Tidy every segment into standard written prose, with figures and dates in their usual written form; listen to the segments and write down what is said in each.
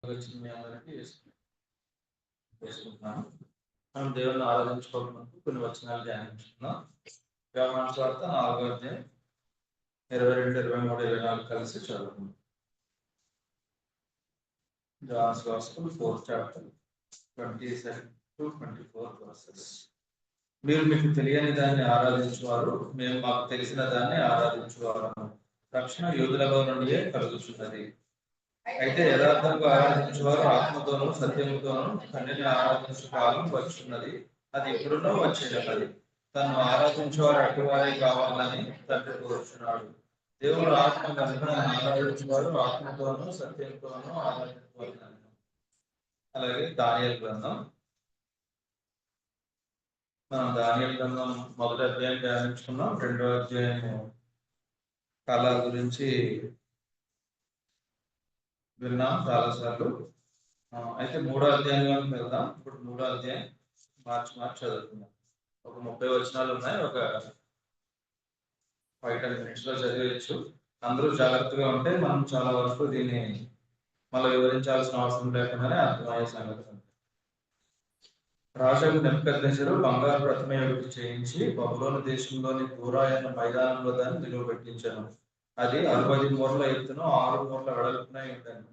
వచ్చిన మీ అందరికీ చేసుకుంటున్నాను. మనం దేవుని ఆరాధించుకోవడానికి కొన్ని వచనాలు ధ్యానించుకున్నాం. యోహాను సువార్త 4వ అధ్యాయం 22, 23, 24 కలిసి చదువుకుందాం. John's Gospel 4th chapter 27 to 24 verses. మీరు మీకు తెలియని దాన్ని ఆరాధించువారు, మేము మాకు తెలిసిన దాన్ని ఆరాధించువారు. రక్షణ యూదులలో నుండియే కలుగుతున్నది. అయితే యథార్థంగా ఆరాధించేవారు ఆత్మతోనూ సత్యముతోనూ తండ్రిని ఆరాధించు కాలం వచ్చున్నది, అది ఇప్పుడునో వచ్చేటది. తను ఆరాధించేవారు అటువారే కావాలని తండ్రి కోరుచున్నాడు. దేవుడు ఆత్మ కనుక ఆరాధించేవారు ఆత్మతోనూ సత్యంతోనూ ఆరాధించవాలని. అలాగే దానియేలు గ్రంథం, మనం దానియేలు గ్రంథం 1వ అధ్యాయం ధ్యానించుకున్నాం. 2వ అధ్యాయము కళ గురించి విన్నాం చాలాసార్లు. అయితే 3వ అధ్యాయంలోకి వెళ్దాం. ఇప్పుడు 3వ అధ్యాయం మార్చి చదువుకుందాం. ఒక 30 వచనాలు ఉన్నాయి. ఒక 5-10 minutes లో చదివేయచ్చు. అందరూ జాగ్రత్తగా ఉంటే మనం చాలా వరకు దీన్ని మళ్ళీ వివరించాల్సిన అవసరం లేకుండానే అర్థమయ్యే సంగతి. రాజు నెబుకద్నెజరు బంగారు ప్రతిమ ఒకటి చేయించి బబులోను దేశంలోని దూరా అయిన మైదానంలో దాన్ని నిలువబెట్టించాను. అది 60 మూరల ఎత్తును 6 మూరల వెడల్పున ఉండను.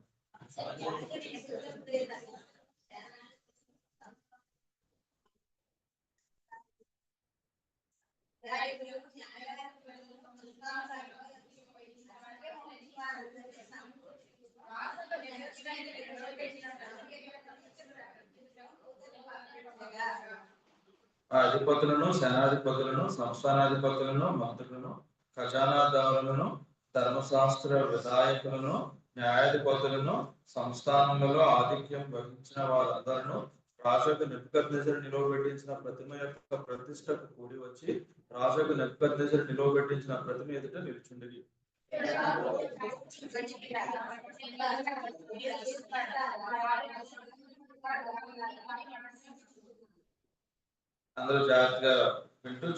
అధిపతులను, సేనాధిపతులను, సంస్థానాధిపతులను, మంత్రులను, ఖజానాదారులను, ధర్మశాస్త్ర విధాయకులను, న్యాయాధిపతులను, సంస్థానములలో ఆధిక్యం వహించిన వారందరూ రాజుకు నెబుకద్నెజరు నిలువబెట్టించిన ప్రతిమ యొక్క ప్రతిష్టకు కూడి వచ్చి రాజుకు నెబుకద్నెజరు నిలువబెట్టించిన ప్రతిమ ఎదుట నిలుచుండిరి. అందరూ జాగ్రత్తగా వింటూ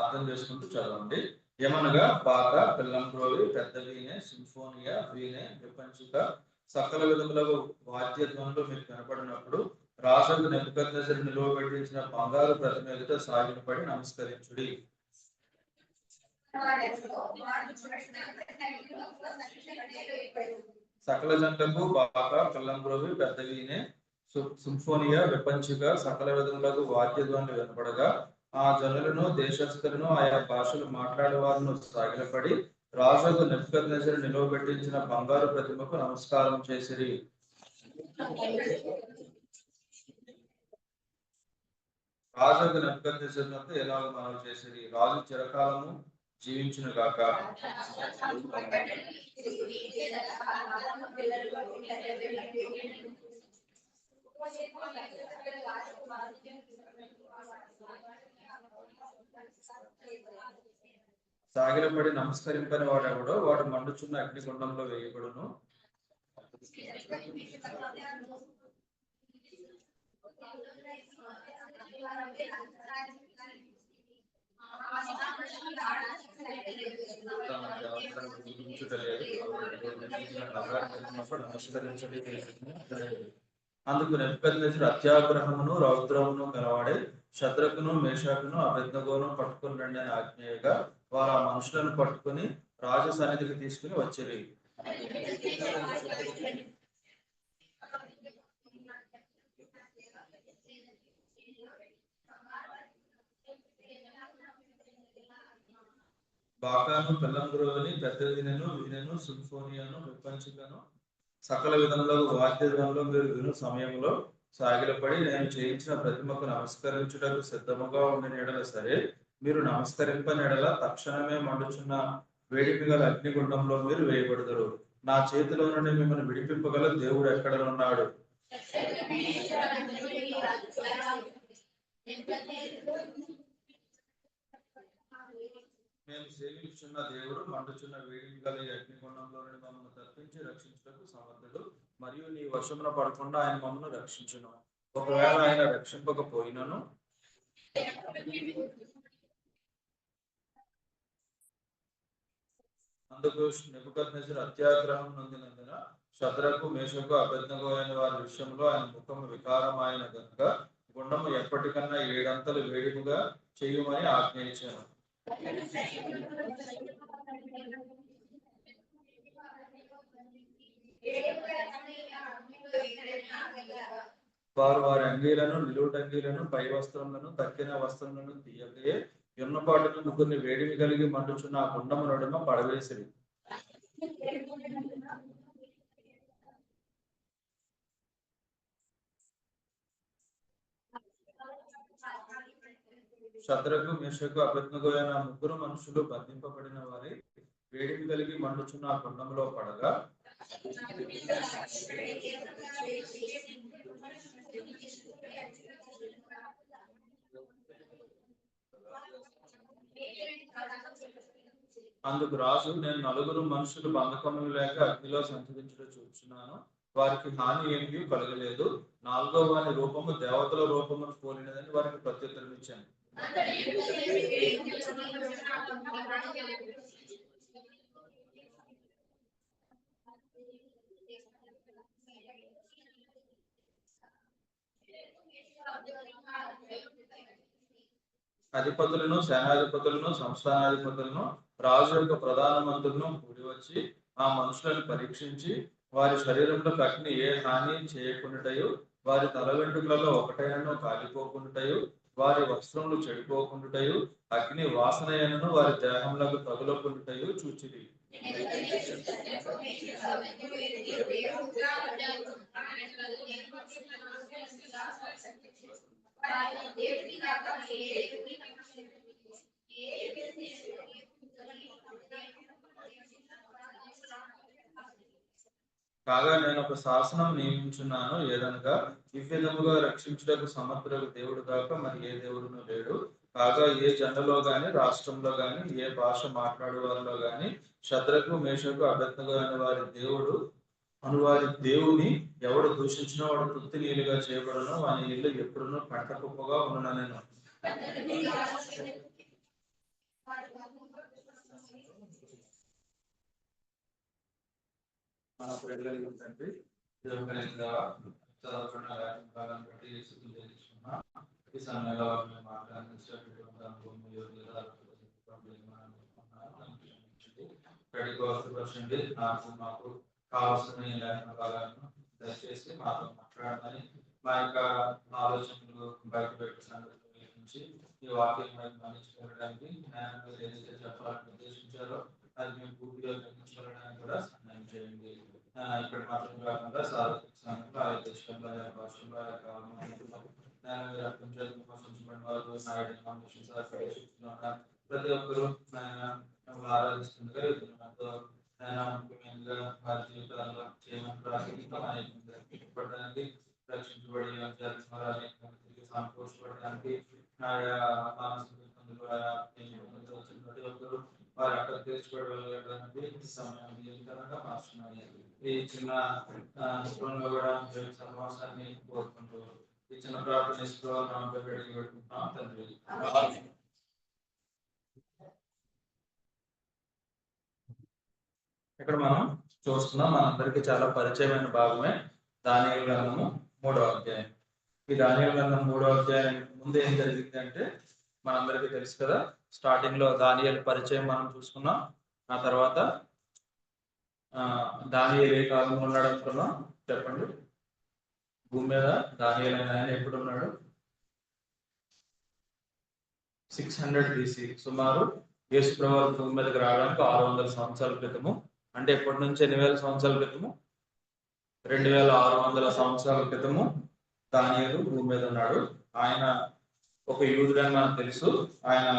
అర్థం చేసుకుంటూ చదవండి. ఏమనగా బాక, బెల్లంప్రోవి, పెద్ద వీణె, సింఫోనియా, వీణె, విపంచిక, సకల విధములకు వాద్యధ్వనులు మీకు కనపడినప్పుడు రాజుకు నెబుకద్నెజరు నిలువబెట్టించిన బంగారు ప్రతిమ ఎదుట సాగిలపడి నమస్కరించుడి. సకల జంటకు బాక, బెల్లంప్రోవి, పెద్ద వీణె, సింఫోనియా, విపంచిక, సకల విధములకు వాద్యధ్వనులు వినపడగా ఆ జనులను, దేశస్థులను, ఆయా భాషలు మాట్లాడే వారిని సాగిలపడి రాజుకు నెబుకద్నెజరు నిలువబెట్టించిన బంగారు ప్రతిమకు నమస్కారం చేసిరి. రాజుకు నెబుకద్నెజరునకు ఎలా మనవి చేసిరి? రాజు చిరకాలము జీవించును గాక. సాగిలపడి నమస్కరింపని వాడెవడో వాడు మండుచున్న అగ్నిగుండంలో వేయబడును. అందుకు నెబుకద్నెజరు అత్యాగ్రహమును రౌద్రమును గలవాడే శద్రకును, మేషకును, అబేద్నెగోను పట్టుకుని రండి అని ఆజ్ఞేయగా వారు ఆ మనుషులను పట్టుకుని రాజు సన్నిధికి తీసుకుని వచ్చిరి. బాకాను, బెల్లంప్రోవిని, పెద్ద వీణెను, వీణెను, సింఫోనియాను, విపంచికను, సకల విధములకు వాద్యధ్వనులు మీరు విను సమయంలో సాగిలపడి నేను చేయించిన ప్రతిమకు నమస్కరించుటకు సిద్ధముగా ఉండిన ఎడల సరే, మీరు నమస్కరింపని ఎడల తక్షణమే మండుచున్న వేడిమి గల అగ్నిగుండంలో మీరు వేయబడతారు. నా చేతిలో నుండి మిమ్మల్ని విడిపింపగల దేవుడు ఎక్కడనున్నాడు? మేము సేవించున్న దేవుడు మండుచున్న వేడిమి గల అగ్నిగుండంలో నుండి మమ్మల్ని తప్పించి రక్షించుటకు సమర్థుడు, మరియు నీ వశమున పడకుండా ఆయన మమ్మల్ని రక్షించును. ఒకవేళ ఆయన రక్షింపకపోయినను అందుకు నెబుకద్నెజరు అత్యాగ్రహం నొందినందున శద్రకు మేషకు అబేద్నెగో అయిన వారి విషయంలో ఆయన ముఖము వికారమైన గనుక గుండము ఎప్పటికన్నా 7 అంతలు వేడిముగా చేయమని ఆజ్ఞయించాను. వారు వారి అంగీలను, నిలువుటంగీలను, పై వస్త్రములను, తక్కిన వస్త్రములను తీయకయే యున్నపాటును ముగ్గురిని వేడిమి కలిగి మండుచున్న ఆ గుండము నడుమ పడవేసిరి. శద్రకు మేషకు అబేద్నెగో అయిన ముగ్గురు మనుషులు బంధింపబడిన వారి వేడిమి కలిగి మండుచున్న ఆ గుండములో పడగా అందుకు రాజు, నేను 4 మనుషులు బంధకములు లేక అగ్నిలో సంచరించుట చూస్తున్నాను, వారికి హాని ఏమీ కలగలేదు. 4వ వాని రూపము దేవతల రూపమును పోలినదని వారికి ప్రత్యుత్తరం ఇచ్చాను. అధిపతులను, సేనాధిపతులను, సంస్థానాధిపతులను, రాజు యొక్క ప్రధాన మంత్రులను కూడి వచ్చి ఆ మనుషులను పరీక్షించి వారి శరీరంలో అగ్ని ఏ హాని చేయకుండాటయు, వారి తల వెంట్రుకలలో ఒకటైనను కాలిపోకుండాటయు, వారి వస్త్రములు చెడిపోకుండాటయు, అగ్ని వాసనయనను వారి దేహములకు తగులకుండాటయు చూచిరి. కాగా నేను ఒక శాసనం నియమించున్నాను, ఏదనగా ఈ విధముగా రక్షించుటకు సమర్థులకు దేవుడు కాక మరి ఏ దేవుడును లేడు. కాగా ఏ జనులో గాని, రాష్ట్రంలో గాని, ఏ భాష మాట్లాడే వారిలో గాని శద్రకు మేషకు అబేద్నెగో అయిన వారి దేవుని ఎవడు దూషించినా వాడు తృప్తి నీలుగా చేయబడను, వాని ఇల్లు ఎప్పుడునూ పంట కుప్పగా ఉన్న నేను. మన పిల్లలు తండ్రి ఈ సమయంలో నాకు మాకు కావాల్సిన భాగాలను దయచేసి మాతో మాట్లాడమని, మా యొక్క ఆలోచనలు బయట పెట్టి ఈ వాక్యం మరణించుకోవడానికి ఏదైతే చెప్పాలని ఉద్దేశించారో అది మేము పూర్తిగా గ్రహించుకోవడానికి కూడా సహాయం చేయండి. ఇక్కడ మాత్రం కాకుండా సార్వత్రిక దేశంలో భాషల్లో ప్రతి ఒక్కరూ ఆరాధిస్తుండగా ముఖ్యంగా వారి జీవితాల్లో చేయడానికి రక్షించబడి సంతోషపడడానికి ప్రతి ఒక్కరూ వారి అక్కడ తీర్చుకోవడానికి సమయం మారుస్తున్నాయి. ఈ చిన్న కూడా సమావేశాన్ని కోరుకుంటూ ఈ చిన్న ప్రార్థన పెట్టుకుంటున్నాం తండ్రి. ఇక్కడ మనం చూస్తున్నాం, మనందరికీ చాలా పరిచయమైన భాగమే దానియేలు గ్రంథము 3వ అధ్యాయం. ఈ దానియేలు గ్రంథం 3వ అధ్యాయం ముందు ఏం జరిగింది అంటే మనందరికీ తెలుసు కదా. స్టార్టింగ్ లో దానియేలు పరిచయం మనం చూసుకున్నాం. ఆ తర్వాత దానియేలు ఏ కాలంలో ఉన్నాడు అనుకున్నాం చెప్పండి. భూమి మీద దానియేలు అనే ఆయన ఎప్పుడు ఉన్నాడు? 600 BC, సుమారు యేసు ప్రభువు భూమి మీదకి రావడానికి 600 సంవత్సరాల క్రితము. అంటే ఎప్పటి నుంచి 8000 సంవత్సరాల క్రితము? 2600 సంవత్సరాల క్రితము దానియేలు భూమి మీద ఉన్నాడు. ఆయన ఒక యూదుడని మనకు తెలుసు. ఆయన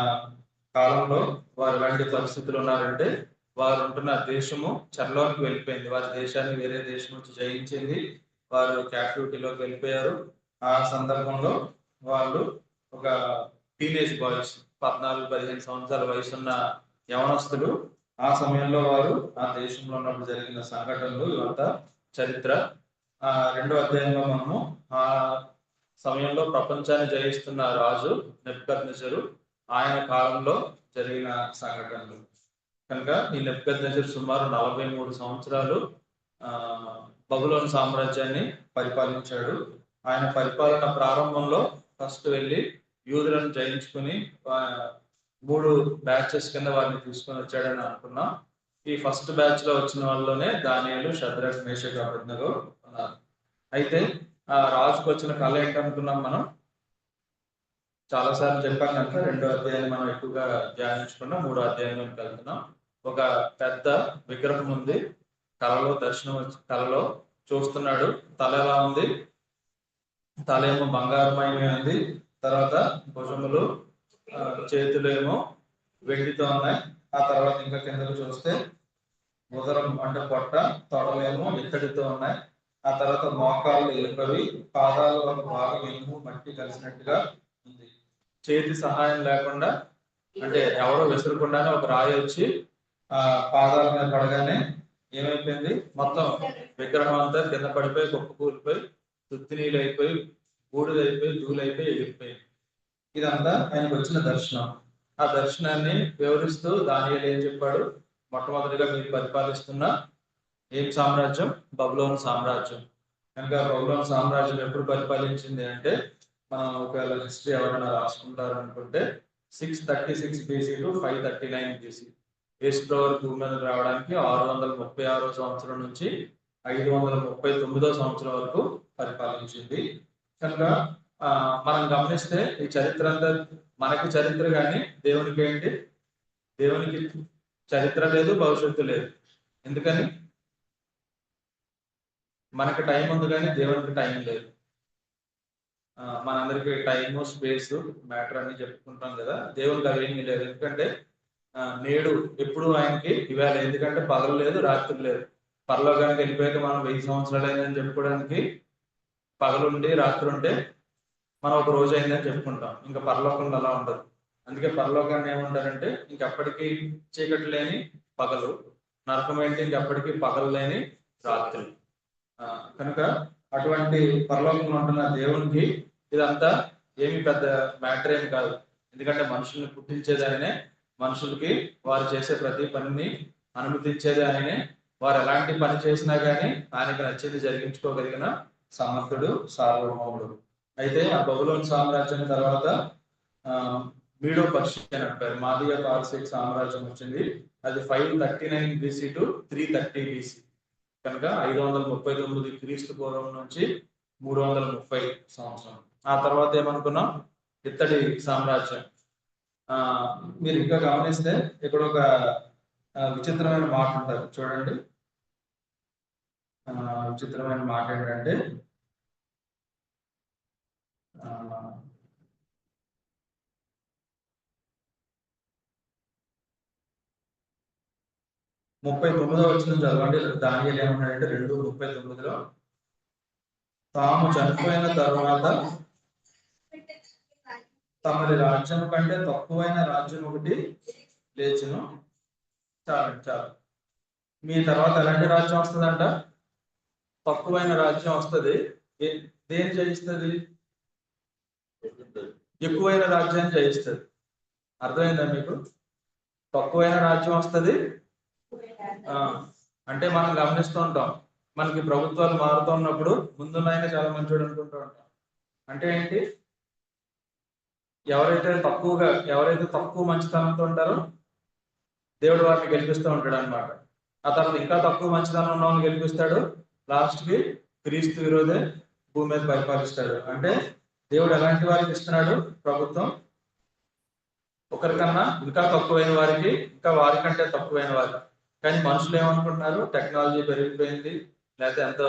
కాలంలో వారు ఎలాంటి పరిస్థితులు ఉన్నారంటే వారు ఉంటున్న దేశము చెరలోకి వెళ్ళిపోయింది. వారి దేశాన్ని వేరే దేశం నుంచి జయించింది. వారు క్యాప్టివిటీలోకి వెళ్ళిపోయారు. ఆ సందర్భంలో వాళ్ళు ఒక టీనేజ్ బాయ్స్, 14-15 సంవత్సరాల వయసున్న యవనస్తులు, ఆ సమయంలో వారు ఆ దేశంలో ఉన్నప్పుడు జరిగిన సంఘటనలు ఇవంతా చరిత్ర. 2వ అధ్యాయంలో మనము ఆ సమయంలో ప్రపంచాన్ని జయిస్తున్న రాజు నెబుకద్నెజరు, ఆయన కాలంలో జరిగిన సంఘటనలు. కనుక ఈ నెబుకద్నెజరు సుమారు 43 సంవత్సరాలు బబులోను సామ్రాజ్యాన్ని పరిపాలించాడు. ఆయన పరిపాలన ప్రారంభంలో ఫస్ట్ వెళ్ళి యూదులను జయించుకుని 3 బ్యాచెస్ కింద వారిని తీసుకొని వచ్చాడని అనుకున్నాం. ఈ ఫస్ట్ బ్యాచ్ లో వచ్చిన వాళ్ళలోనే దానియేలు, షద్రక్, మేషక్, అబేద్నెగో ఉన్నారు. అయితే ఆ రాజుకు వచ్చిన కళ ఏంటనుకున్నాం మనం చాలాసార్లు చెప్పాం కనుక 2వ అధ్యాయాన్ని మనం ఎక్కువగా ధ్యానించకుండా 3వ అధ్యాయంలోకి వెళ్తున్నాం. ఒక పెద్ద విగ్రహం ఉంది, కళలో దర్శనం కళలో చూస్తున్నాడు. తల ఎలా ఉంది? తల ఏమో బంగారమయమే ఉంది. తర్వాత భుజములు చేతులు ఏమో వెండితో ఉన్నాయి. ఆ తర్వాత ఇంకా కిందకు చూస్తే ఉదరం అంటే పొట్ట, తొడలేమో ఇత్తడితో ఉన్నాయి. ఆ తర్వాత మోకాళ్ళు ఎలుకవి, పాదాలు ఒక భాగం ఇనుము మట్టి కలిసినట్టుగా ఉంది. చేతి సహాయం లేకుండా అంటే ఎవరో విసరకుండానే ఒక రాయి వచ్చి ఆ పాదాల మీద పడగానే ఏమైపోయింది? మొత్తం విగ్రహం అంతా కింద పడిపోయి కుప్ప కూలిపోయి తుత్తి నీళ్ళు అయిపోయి బూడిదైపోయి ధూళైపోయి ఎగిరిపోయింది. ఇదంతా ఆయనకు వచ్చిన దర్శనం. ఆ దర్శనాన్ని వివరిస్తూ దానియేలు ఏం చెప్పాడు? మొట్టమొదటిగా మీరు పరిపాలిస్తున్న ఏం సామ్రాజ్యం? బబులోను సామ్రాజ్యం. కనుక బబులోను సామ్రాజ్యం ఎప్పుడు పరిపాలించింది అంటే మనం ఒకవేళ హిస్టరీ ఎవరైనా రాసుకుంటారు అనుకుంటే 636 BC టు 539 BC. యేసుప్రభు భూమి మీద రావడానికి 636వ సంవత్సరం నుంచి 539వ సంవత్సరం వరకు పరిపాలించింది. కనుక మనం గమనిస్తే ఈ చరిత్ర అంతా మనకి చరిత్ర కానీ దేవునికి ఏంటి? దేవునికి చరిత్ర లేదు, భవిష్యత్తు లేదు. ఎందుకని? మనకి టైం ఉంది కానీ దేవునికి టైం లేదు. మనందరికి టైము, స్పేస్, మ్యాటర్ అని చెప్పుకుంటాం కదా. దేవునికి అవి ఏమీ లేదు. ఎందుకంటే నేడు ఎప్పుడు ఆయనకి ఇవాళ. ఎందుకంటే పగలు లేదు, రాత్రి లేదు. పరలోకానికి వెళ్ళిపోయాక మనం 1000 సంవత్సరాలు అయిందని చెప్పుకోవడానికి పగలుండి రాత్రి ఉంటే మనం ఒక రోజు అయిందని చెప్పుకుంటాం. ఇంకా పరలోకంలో అలా ఉండదు. అందుకే పరలోకాన్ని ఏమంటారంటే ఇంకెప్పటికీ చీకటి లేని పగలు, నరకం ఏంటి ఇంకెప్పటికీ పగలు లేని రాత్రి. కనుక అటువంటి పరలోకంలో ఉంటున్న దేవునికి ఇదంతా ఏమి పెద్ద మ్యాటర్ ఏమి కాదు. ఎందుకంటే మనుషుల్ని పుట్టించేది ఆయనే, మనుషులకి వారు చేసే ప్రతి పనిని అనుమతించేది ఆయనే. వారు ఎలాంటి పని చేసినా కానీ ఆయనకి నచ్చేది జరిగించుకోగలిగిన సమర్థుడు, సార్వభౌముడు. అయితే ఆ బబులోను సామ్రాజ్యం తర్వాత మీడో పర్షియన్ అంటారు, మాదియ పారసీక సామ్రాజ్యం వచ్చింది. అది 539 BC టు 330 BC. కనుక 539 క్రీస్తు పూర్వం నుంచి 330 సంవత్సరం. ఆ తర్వాత ఏమనుకున్నాం? ఇత్తడి సామ్రాజ్యం. మీరు ఇంకా గమనిస్తే ఇక్కడ ఒక విచిత్రమైన మాట ఉంటారు చూడండి. విచిత్రమైన మాట ఏంటంటే 39వ వచనం చదవండి. దానియేలు ఏమన్నాడంటే 2:39లో తాము చనిపోయిన తర్వాత తమరి రాజ్యం కంటే తక్కువైన రాజ్యం ఒకటి లేచును. చాలు. మీ తర్వాత ఎలాంటి రాజ్యం వస్తుందంట? తక్కువైన రాజ్యం వస్తుంది. దేని జయిస్తుంది? ఎక్కువైన రాజ్యాన్ని జయిస్తుంది. అర్థమైందా మీకు? తక్కువైన రాజ్యం వస్తుంది అంటే మనం గమనిస్తూ ఉంటాం, మనకి ప్రభుత్వాలు మారుతున్నప్పుడు ముందున్న చాలా మంచోడు అనుకుంటూ ఉంటాం. అంటే ఏంటి? ఎవరైతే తక్కువ మంచితనంతో ఉంటారో దేవుడు వారిని గెలిపిస్తూ ఉంటాడు అనమాట. ఆ తర్వాత ఇంకా తక్కువ మంచితనం ఉన్న వాళ్ళని గెలిపిస్తాడు. లాస్ట్ కి క్రీస్తు విరోధే భూమి మీద పరిపాలిస్తాడు. అంటే దేవుడు ఎలాంటి వారికి ఇస్తున్నాడు ప్రభుత్వం? ఒకరికన్నా ఇంకా తక్కువైన వారికి, ఇంకా వారికంటే తక్కువైన వారికి. కానీ మనుషులు ఏమనుకుంటున్నారు? టెక్నాలజీ పెరిగిపోయింది, లేకపోతే ఎంతో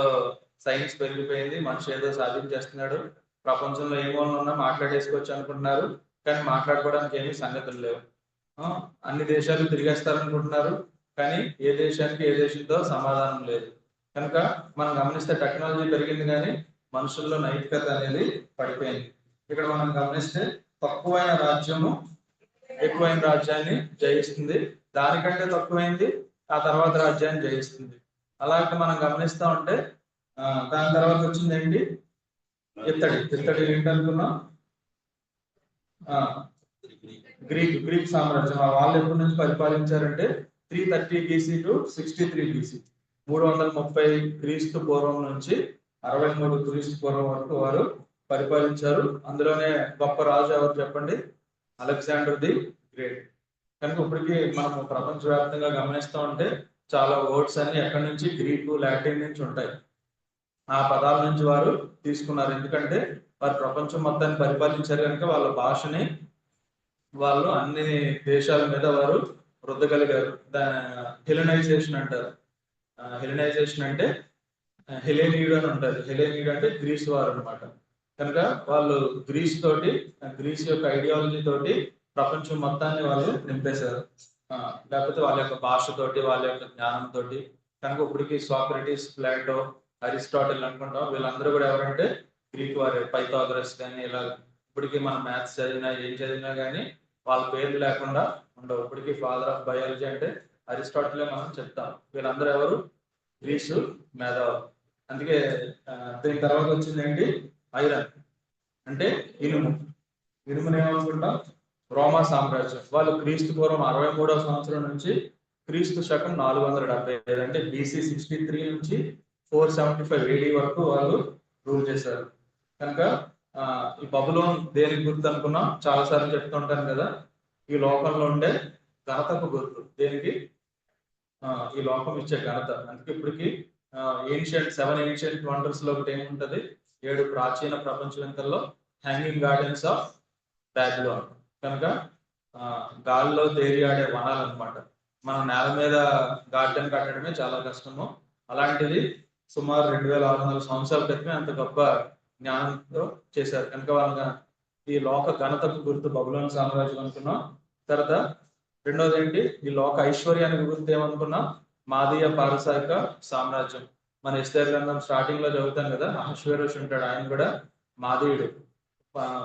సైన్స్ పెరిగిపోయింది, మనిషి ఏదో సాధించేస్తున్నాడు, ప్రపంచంలో ఏమో ఉన్నా మాట్లాడేసుకోవచ్చు అనుకుంటున్నారు. కానీ మాట్లాడుకోవడానికి ఏమీ సంగతులు లేవు. అన్ని దేశాలు తిరిగేస్తారనుకుంటున్నారు, కానీ ఏ దేశానికి ఏ దేశంతో సమాధానం లేదు. కనుక మనం గమనిస్తే టెక్నాలజీ పెరిగింది కానీ మనుషుల్లో నైతికత అనేది పడిపోయింది. ఇక్కడ మనం గమనిస్తే తక్కువైన రాజ్యము ఎక్కువైన రాజ్యాన్ని జయిస్తుంది, దానికంటే తక్కువైంది ఆ తర్వాత రాజ్యాన్ని జయిస్తుంది. అలాగే మనం గమనిస్తూ ఉంటే దాని తర్వాత వచ్చింది ఏంటి? ఇత్తడి ఏంటనుకున్నాం? గ్రీక్ సామ్రాజ్యం. వాళ్ళు ఎప్పటి నుంచి పరిపాలించారంటే 330 BC టు 63 BC. 330 క్రీస్తు పూర్వం నుంచి 63 క్రీస్తు పూర్వం వరకు వారు పరిపాలించారు. అందులోనే గొప్ప రాజు ఎవరు చెప్పండి? Alexander the great. కనుక ఇప్పటికీ మనం ప్రపంచవ్యాప్తంగా గమనిస్తూ ఉంటే చాలా వర్డ్స్ అన్ని ఎక్కడి నుంచి గ్రీకు, లాటిన్ నుంచి ఉంటాయి. ఆ పదాల నుంచి వారు తీసుకున్నారు. ఎందుకంటే వారు ప్రపంచం మొత్తాన్ని పరిపాలించారు కనుక వాళ్ళ భాషని వాళ్ళు అన్ని దేశాల మీద వారు రుద్దగలిగారు. హెలెనైజేషన్ అంటారు. హెలెనైజేషన్ అంటే హెలెనీయుడు అని ఉంటారు. హెలెనీయుడు అంటే గ్రీస్ వారు అనమాట. కనుక వాళ్ళు గ్రీస్ యొక్క ఐడియాలజీ తోటి ప్రపంచం మొత్తాన్ని వాళ్ళు నింపేశారు. లేకపోతే వాళ్ళ యొక్క భాషతోటి, వాళ్ళ యొక్క జ్ఞానంతో. కనుక ఇప్పటికి సాక్రటీస్, ప్లాటో, అరిస్టాటిల్ అనుకుంటాం, వీళ్ళందరూ కూడా ఎవరంటే గ్రీక్ వారే. పైథాగరస్ కానీ ఇలా ఇప్పటికీ మనం మ్యాథ్స్ చదివినా ఏం చదివినా కానీ వాళ్ళ పేర్లు లేకుండా ఉండవు. ఇప్పటికీ ఫాదర్ ఆఫ్ బయాలజీ అంటే అరిస్టాటిలే మనం చెప్తాం. వీళ్ళందరూ ఎవరు? గ్రీసు మేధావులు. అందుకే దీని తర్వాత వచ్చింది ఏంటి? ఐరన్ అంటే ఇనుము. ఇనుముని ఏమనుకుంటాం? రోమా సామ్రాజ్యం. వాళ్ళు క్రీస్తు పూర్వం 63వ సంవత్సరం నుంచి క్రీస్తు శకం 475 అంటే BC 63 నుంచి 475 AD వరకు వాళ్ళు రూల్ చేశారు. కనుక ఈ బబులోన్ దేనికి గుర్తు అనుకున్నాం? చాలా సార్లు చెప్తుంటాను కదా, ఈ లోకంలో ఉండే ఘనతకు గుర్తు. దేనికి? ఈ లోకం ఇచ్చే ఘనత. అందుకే ఇప్పటికి సెవెన్ ఏన్షియంట్ వండర్స్ లో ఒకటి ఏముంటది? 7 ప్రాచీన ప్రపంచ వింతల్లో హ్యాంగింగ్ గార్డెన్స్ ఆఫ్ బాబిలోన్. కనుక గాల్లో తేలియాడే వనాలు అనమాట. మనం నేల మీద గార్డెన్ కట్టడమే చాలా కష్టము. అలాంటిది సుమారు 2600 సంవత్సరాల క్రితమే అంత గొప్ప జ్ఞానంతో చేశారు. కనుక వాళ్ళ ఈ లోక ఘనతకు గుర్తు బబులోన్ సామ్రాజ్యం అనుకున్నాం. తర్వాత రెండోది ఏంటి? ఈ లోక ఐశ్వర్యానికి గుర్తు ఏమనుకున్నాం? మాదీయ పారసారిక సామ్రాజ్యం. మన ఎస్తేర్ గ్రంథం స్టార్టింగ్ లో చదువుతాం కదా, అహష్వేరోష్ ఉంటాడు, ఆయన కూడా మాదీయుడు.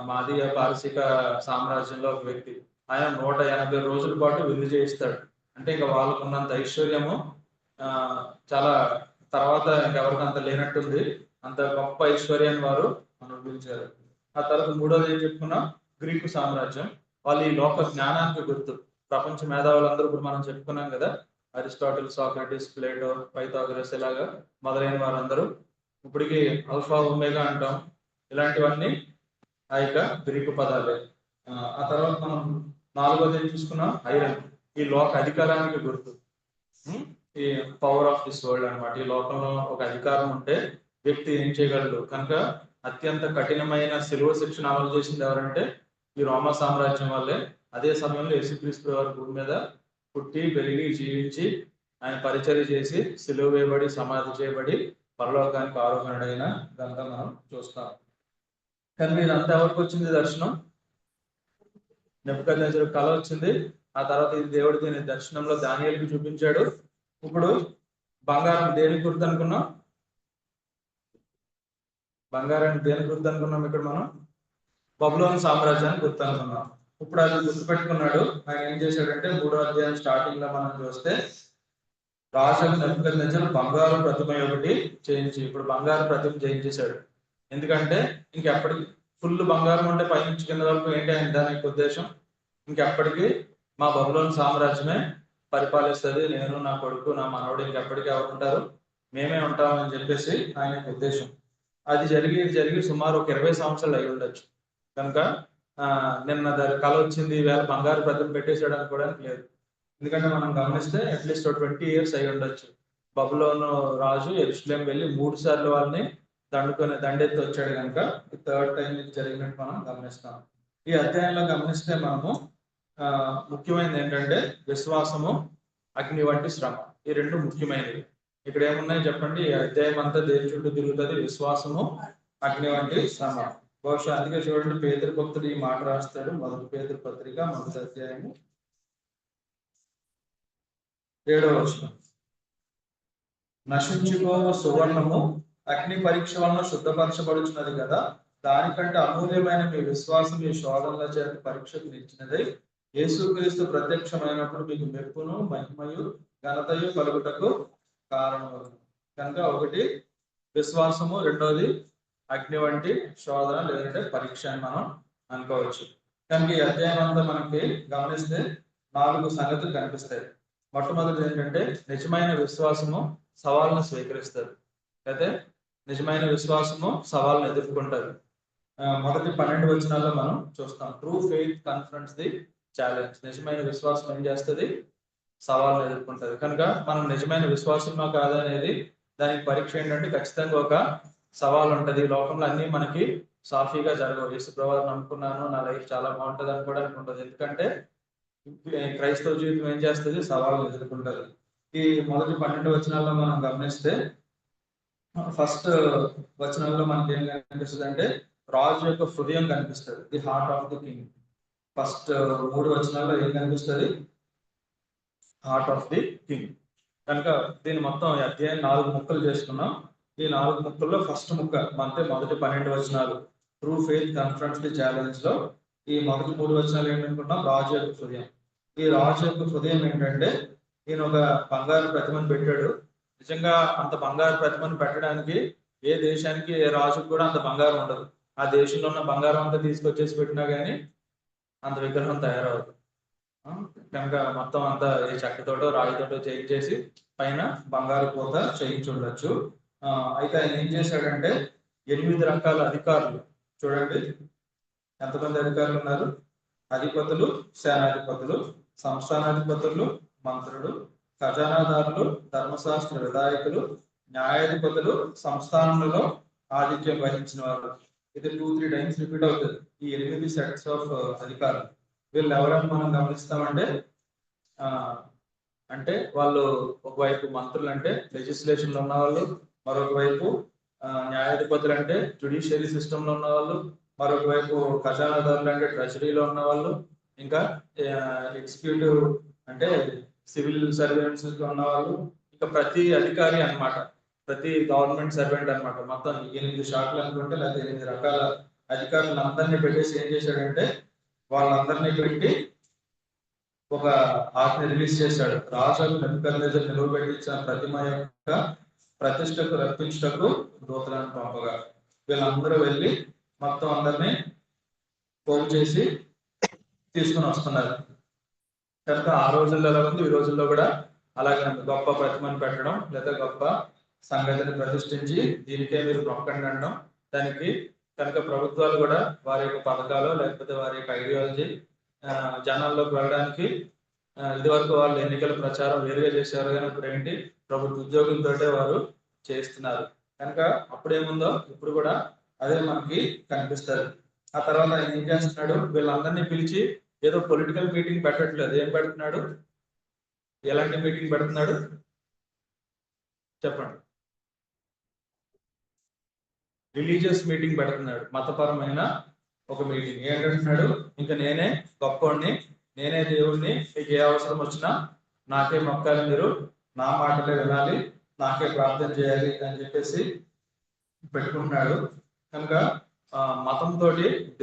మాదీయ పారసిక సామ్రాజ్యంలో ఒక వ్యక్తి. ఆయన 180 రోజుల పాటు విందు చేయిస్తాడు. అంటే ఇంకా వాళ్ళకు ఉన్నంత ఐశ్వర్యము చాలా తర్వాత ఇంకెవరికి అంత లేనట్టుంది. అంత గొప్ప ఐశ్వర్యాన్ని వారు అనుభవించారు. ఆ తర్వాత మూడోది ఏం చెప్పుకున్నాం? గ్రీకు సామ్రాజ్యం. వాళ్ళు ఈ లోక జ్ఞానానికి గుర్తు. ప్రపంచ మేధావులందరూ ఇప్పుడు మనం చెప్పుకున్నాం కదా, అరిస్టాటిల్, సాక్రటీస్, ప్లేటో, పైథాగరస్ ఇలాగా మొదలైన వారందరూ ఇప్పటికి ఆల్ఫా, ఒమేగా అంటాం. ఇలాంటివన్నీ ఆ యొక్క గ్రీకు పదాలే. ఆ తర్వాత మనం నాలుగోది ఏం చూసుకున్నాం? ఐరన్. ఈ లోక అధికారానికి గుర్తు. ఈ పవర్ ఆఫ్ దిస్ వరల్డ్ అనమాట. ఈ లోకంలో ఒక అధికారం ఉంటే వ్యక్తి ఏం చేయగలడు. కనుక అత్యంత కఠినమైన శిలువ శిక్షణ అమలు చేసింది ఎవరంటే ఈ రోమా సామ్రాజ్యం వల్లే. అదే సమయంలో యేసుక్రీస్తు వారు భూమి మీద పుట్టి, పెరిగి, జీవించి, ఆయన పరిచర్య చేసి, శిలువ వేయబడి, సమాధి చేయబడి, పరలోకానికి ఆరోహణుడైన ఘనత మనం చూస్తాం. కానీ ఇదంతా ఎవరికి వచ్చింది దర్శనం? నెబుకద్నెజరు కళ వచ్చింది. ఆ తర్వాత ఇది దేవుడు దీని దర్శనంలో దానియేలుకి చూపించాడు. ఇప్పుడు బంగారం దేనికి గుర్తు అనుకున్నాం? బంగారాన్ని దేనికి గుర్తు అనుకున్నాం? ఇక్కడ మనం బబులోన్ సామ్రాజ్యాన్ని గుర్తు అనుకున్నాం. ఇప్పుడు అది గుర్తు పెట్టుకున్నాడు. ఆయన ఏం చేశాడంటే 3వ అధ్యాయం స్టార్టింగ్ లో మనం చూస్తే రాజు నెబుకద్నెజరు బంగారు ప్రతిమ ఒకటి చేయించి, ఇప్పుడు బంగారు ప్రతిమ చేయించేశాడు. ఎందుకంటే ఇంకెప్పటికి ఫుల్ బంగారం ఉంటే పైనుంచి కింద వరకు ఏంటి ఆయన దానికి ఉద్దేశం? ఇంకెప్పటికీ మా బబులోన్ సామ్రాజ్యమే పరిపాలిస్తుంది, నేను, నా కొడుకు, నా మనవడు, ఇంకెప్పటికీ ఎవరు ఉంటారు? మేమే ఉంటామని చెప్పేసి ఆయన ఉద్దేశం. అది జరిగి సుమారు ఒక 20 సంవత్సరాలు అయి ఉండొచ్చు. కనుక నిన్న కళ వచ్చింది, వేళ బంగారు ప్రతిమ పెట్టేసాడు అనుకోవడానికి లేదు. ఎందుకంటే మనం గమనిస్తే అట్లీస్ట్ 20 years అయి ఉండొచ్చు. బబులోను రాజు యెరూషలేం వెళ్ళి 3 సార్లు వాళ్ళని దండెత్తి వచ్చాడు. కనుక ఈ 3rd టైం జరిగినట్టు మనం గమనిస్తాం. ఈ అధ్యాయంలో గమనిస్తే మనము ముఖ్యమైనది ఏంటంటే విశ్వాసము, అగ్ని వంటి శ్రమ. ఈ రెండు ముఖ్యమైనవి. ఇక్కడ ఏమున్నాయి చెప్పండి? ఈ అధ్యాయం అంతా దేని చుట్టూ తిరుగుతుంది? విశ్వాసము, అగ్ని వంటి శ్రమ. బహుశా అందుకే చూడండి, పేతురు భక్తుడు ఈ మాట రాస్తాడు. 1 పేతురు పత్రిక 1వ అధ్యాయము 7వ వచనం. నశించుకోవ సువర్ణము అగ్ని పరీక్ష వలన శుద్ధపరచబడుచున్నది కదా, దానికంటే అమూల్యమైన మీ విశ్వాసం మీ శోధనల చేత పరీక్షకు నిచ్చినది. యేసుక్రీస్తు ప్రత్యక్షమైనప్పుడు మీకు మెప్పును, మహిమయు, ఘనతయు కలుగుటకు కారణం. కనుక ఒకటి విశ్వాసము, రెండోది అగ్ని వంటి శోధన లేదంటే పరీక్ష అని మనం అనుకోవచ్చు. కనుక ఈ అధ్యాయం అంతా మనకి గమనిస్తే 4 సంగతులు కనిపిస్తాయి. మొట్టమొదటి ఏంటంటే నిజమైన విశ్వాసము సవాళ్ళను స్వీకరిస్తారు. అయితే నిజమైన విశ్వాసము సవాళ్ళను ఎదుర్కొంటారు. మొదటి 12 వచనాల్లో మనం చూస్తాం. True faith కన్ఫ్రంట్స్ the challenge. నిజమైన విశ్వాసం ఏం చేస్తుంది? సవాళ్ళను ఎదుర్కొంటది. కనుక మనం నిజమైన విశ్వాసమా కాదా అనేది దానికి పరీక్ష ఏంటంటే ఖచ్చితంగా ఒక సవాల్ ఉంటది. ఈ లోకంలో అన్ని మనకి సాఫీగా జరగవు. యేసు ప్రభువుని నమ్ముకున్నాను, నా లైఫ్ చాలా బాగుంటది అనుకోవడానికి ఉండదు. ఎందుకంటే క్రైస్తవ జీవితం ఏం చేస్తుంది? సవాళ్ళను ఎదుర్కొంటది. ఈ మొదటి 12 వచనాల్లో మనం గమనిస్తే ఫస్ట్ వచనంలో మనకి ఏం కనిపిస్తుంది అంటే రాజు యొక్క హృదయం కనిపిస్తుంది. The heart of the king. First 3 వచనాల్లో ఏం కనిపిస్తుంది? Heart of the king. కనుక దీన్ని మొత్తం అధ్యాయం 4 ముక్కలు చేసుకున్నాం. ఈ 4 ముక్కల్లో ఫస్ట్ ముక్క అంటే మొదటి 12 వచనాలు ట్రూ ఫెయిత్ కన్ఫ్రంట్స్ ది ఛాలెంజ్ లో ఈ మొదటి 3 వచనాలు ఏంటనుకున్నాం? రాజు యొక్క హృదయం. ఈ రాజు యొక్క హృదయం ఏంటంటే ఈయన ఒక బంగారు ప్రతిమను పెట్టాడు. నిజంగా అంత బంగారు ప్రతిమను పెట్టడానికి ఏ దేశానికి ఏ రాజుకు కూడా అంత బంగారం ఉండదు. ఆ దేశంలో ఉన్న బంగారం అంతా తీసుకొచ్చేసి పెట్టినా కానీ అంత విగ్రహం తయారవదు. కనుక మొత్తం అంతా ఈ చెక్కతోటో రాయితోటో చేయించేసి పైన బంగారు పూత చేయించుండొచ్చు. అయితే ఆయన ఏం చేశాడంటే 8 రకాల అధికారులు, చూడండి ఎంతమంది అధికారులు ఉన్నారు? అధిపతులు, సేనాధిపతులు, సంస్థానాధిపతులు, మంత్రులు, ఖజానాదారులు, ధర్మశాస్త్ర విధాయకులు, న్యాయాధిపతులు, సంస్థానంలో ఆధిక్యం వహించిన వారు. ఇది 2-3 టైమ్స్ రిపీట్ అవుతుంది. ఈ 8 సెట్స్ ఆఫ్ అధికారులు వీళ్ళు ఎవరైనా మనం గమనిస్తామంటే అంటే వాళ్ళు ఒకవైపు మంత్రులు అంటే లెజిస్లేషన్ లో ఉన్న వాళ్ళు, మరొక వైపు న్యాయాధిపతులు అంటే జ్యుడిషియరీ సిస్టమ్ లో ఉన్న వాళ్ళు, మరొక వైపు ఖజానాదారులు అంటే ట్రెజరీలో ఉన్న వాళ్ళు, ఇంకా ఎగ్జిక్యూటివ్ అంటే సివిల్ సర్వెంట్స్ ఉన్న వాళ్ళు, ఇంకా ప్రతి అధికారి అన్నమాట, ప్రతి గవర్నమెంట్ సర్వెంట్ అన్నమాట. మొత్తం 8 శాఖలు అనుకుంటే లేదా 8 రకాల అధికారులను అందరినీ పెట్టేసి ఏం చేశాడంటే వాళ్ళందరినీ పెట్టి ఒక ఆజ్ఞ రిలీజ్ చేశాడు. రాజు నెబుకద్నెజర్ నిలువబెట్టించిన ప్రతిమ యొక్క ప్రతిష్టకు రప్పించుటకు దూతలను పంపగా వీళ్ళందరూ వెళ్ళి మొత్తం అందరినీ పోగు చేసి తీసుకుని వస్తున్నారు. కనుక ఆ రోజుల్లో ఎలా ఉంది, ఈ రోజుల్లో కూడా అలాగే గొప్ప ప్రతిమను పెట్టడం లేదా గొప్ప సంగతిని ప్రతిష్ఠించి దీనికే మీరు మొక్కండి అనడం. దానికి కనుక ప్రభుత్వాలు కూడా వారి యొక్క పథకాలు లేకపోతే వారి యొక్క ఐడియాలజీ జనాల్లోకి వెళ్ళడానికి ఇది వరకు వాళ్ళు ఎన్నికల ప్రచారం వేరుగా చేసేవారు, కానీ ఇప్పుడు ఏంటి ప్రభుత్వ ఉద్యోగులతోటే వారు చేస్తున్నారు. కనుక అప్పుడేముందో ఇప్పుడు కూడా అదే మనకి కనిపిస్తారు. ఆ తర్వాత ఆయన ఏం చేస్తున్నాడు? వీళ్ళందరినీ పిలిచి ఏదో పొలిటికల్ మీటింగ్ పెట్టట్లేదు. ఏం పెడుతున్నాడు? ఎలాంటి మీటింగ్ పెడుతున్నాడు చెప్పండి? రిలీజియస్ మీటింగ్ పెడుతున్నాడు. మతపరమైన ఒక మీటింగ్. ఏంటంటున్నాడు? ఇంకా నేనే గొప్పవాడిని, నేనే దేవుడిని, మీకు ఏ అవసరం వచ్చినా నాకే మొక్కాలి, మీరు నా మాటలే వినాలి, నాకే ప్రార్థన చేయాలి అని చెప్పేసి పెట్టుకుంటున్నాడు. కనుక మతంతో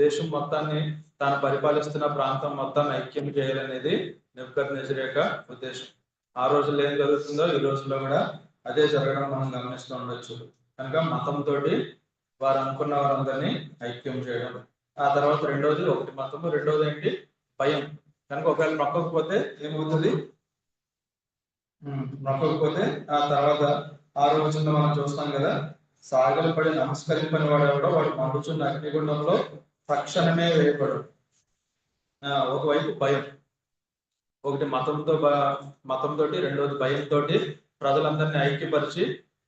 దేశం మొత్తాన్ని తాను పరిపాలిస్తున్న ప్రాంతం మొత్తాన్ని ఐక్యం చేయాలనేది నెబుకద్నెజర్ యొక్క ఉద్దేశం. ఆ రోజుల్లో ఏం జరుగుతుందో ఈ రోజుల్లో కూడా అదే జరగడం మనం గమనిస్తూ ఉండొచ్చు. కనుక మతంతో వారు అనుకున్న వారందరినీ ఐక్యం చేయడం. ఆ తర్వాత రెండోది ఒకటి మతము, రెండోది ఏంటి? భయం. కనుక ఒకవేళ నొక్కకపోతే ఏమవుతుంది? నొక్కకపోతే ఆ తర్వాత 6వ వచనంలో మనం చూస్తాం కదా, సాగలు పడి నమస్కరింపని వాడు మండుచున్న అగ్నిగుండంలో తక్షణమే వేయబడు. ఒకవైపు భయం, ఒకటి మతంతో రెండోది భయంతో ప్రజలందరినీ ఐక్యపరిచి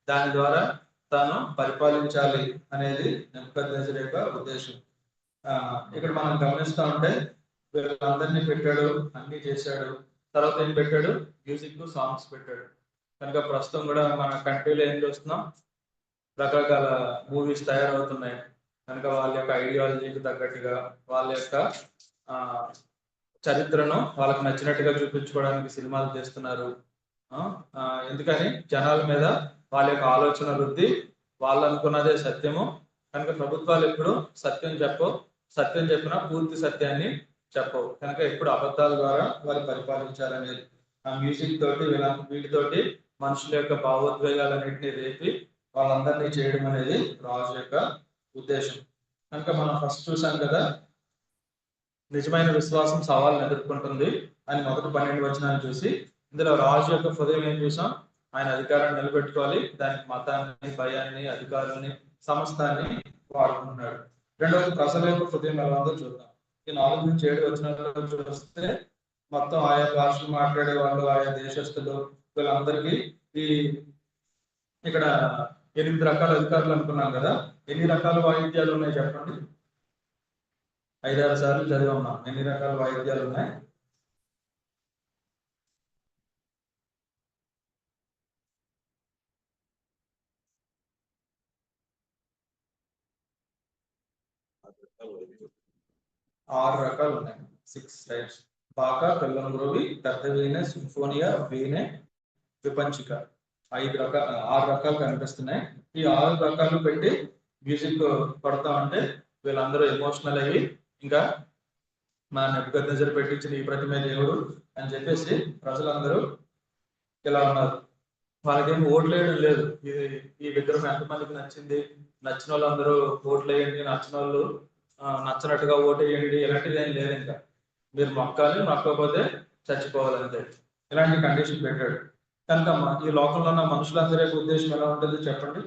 దాని ద్వారా తాను పరిపాలించాలి అనేది నెబుకద్నెజర్ యొక్క ఉద్దేశం. ఇక్కడ మనం గమనిస్తా ఉంటే వీళ్ళందరినీ పెట్టాడు, అన్ని చేశాడు. తర్వాత ఏం పెట్టాడు? మ్యూజిక్ సాంగ్స్ పెట్టాడు. కనుక ప్రస్తుతం కూడా మన కంట్రీలో ఏం చూస్తున్నాం? రకరకాల మూవీస్ తయారవుతున్నాయి. కనుక వాళ్ళ యొక్క ఐడియాలజీకి తగ్గట్టుగా వాళ్ళ యొక్క చరిత్రను వాళ్ళకి నచ్చినట్టుగా చూపించుకోవడానికి సినిమాలు చేస్తున్నారు. ఎందుకని? జనాల మీద వాళ్ళ యొక్క ఆలోచన వృద్ధి, వాళ్ళు అనుకున్నదే సత్యము. కనుక ప్రభుత్వాలు ఎప్పుడు సత్యం చెప్పవు, సత్యం చెప్పినా పూర్తి సత్యాన్ని చెప్పవు. కనుక ఎప్పుడు అబద్ధాల ద్వారా వారు పరిపాలించాలనేది ఆ మ్యూజిక్ తోటి వీటితోటి మనుషుల యొక్క భావోద్వేగాలన్నింటినీ రేపి వాళ్ళందరినీ చేయడం అనేది రాజు యొక్క ఉద్దేశం. కనుక మనం ఫస్ట్ చూసాం కదా, నిజమైన విశ్వాసం సవాళ్ళను ఎదుర్కొంటుంది అని మొదటి 12 వచనాలు చూసి ఇందులో రాజు యొక్క హృదయం ఏం చూసాం? ఆయన అధికారాన్ని నిలబెట్టుకోవాలి. దానికి మతాన్ని, భయాన్ని, అధికారులని, సమస్తాన్ని వాడుకుంటున్నాడు. రెండవది ప్రజల యొక్క హృదయం ఎలా ఉందో చూద్దాం. ఈ 4-7 వచనాల్లో చూస్తే మొత్తం ఆయా భాషలు మాట్లాడే వాళ్ళు, ఆయా దేశస్తులు, వీళ్ళందరికీ ఈ ఇక్కడ 8 రకాల అధికారులు అనుకున్నాం కదా. ఎన్ని రకాల వాయిద్యాలు ఉన్నాయి చెప్పండి? 5-6 సార్లు చదివి ఉన్నాం. ఎన్ని రకాల వాయిద్యాలు ఉన్నాయి? 6 రకాలు ఉన్నాయి. 6 టైప్స్. బాకా, కల్లంగ్రోవి, పెద్ద వీణ, సింఫోనియా, వీణె, విపంచిక. 6 రకాలు కనిపిస్తున్నాయి. ఈ 6 రకాలు పెట్టి మ్యూజిక్ పడతా ఉంటే వీళ్ళందరూ ఎమోషనల్ అయ్యి ఇంకా మా నెబుకద్నెజరు పెట్టించిన ఈ ప్రతిమే దేవుడు అని చెప్పేసి ప్రజలందరూ ఇలా ఉన్నారు. వాళ్ళకేం ఓట్లు వేయడం లేదు. ఈ విగ్రహం ఎంతమందికి నచ్చింది, నచ్చిన వాళ్ళందరూ ఓట్లు వేయండి, నచ్చిన వాళ్ళు నచ్చినట్టుగా ఓటు వేయండి, ఇలాంటిది ఏం లేదు. ఇంకా మీరు మొక్కాలి, మొక్కకపోతే చచ్చిపోవాలంతే. ఇలాంటి కండిషన్ పెట్టాడు. కనుక ఈ లోకంలో ఉన్న మనుషులందరి ఉద్దేశం ఎలా ఉంటుంది చెప్పండి?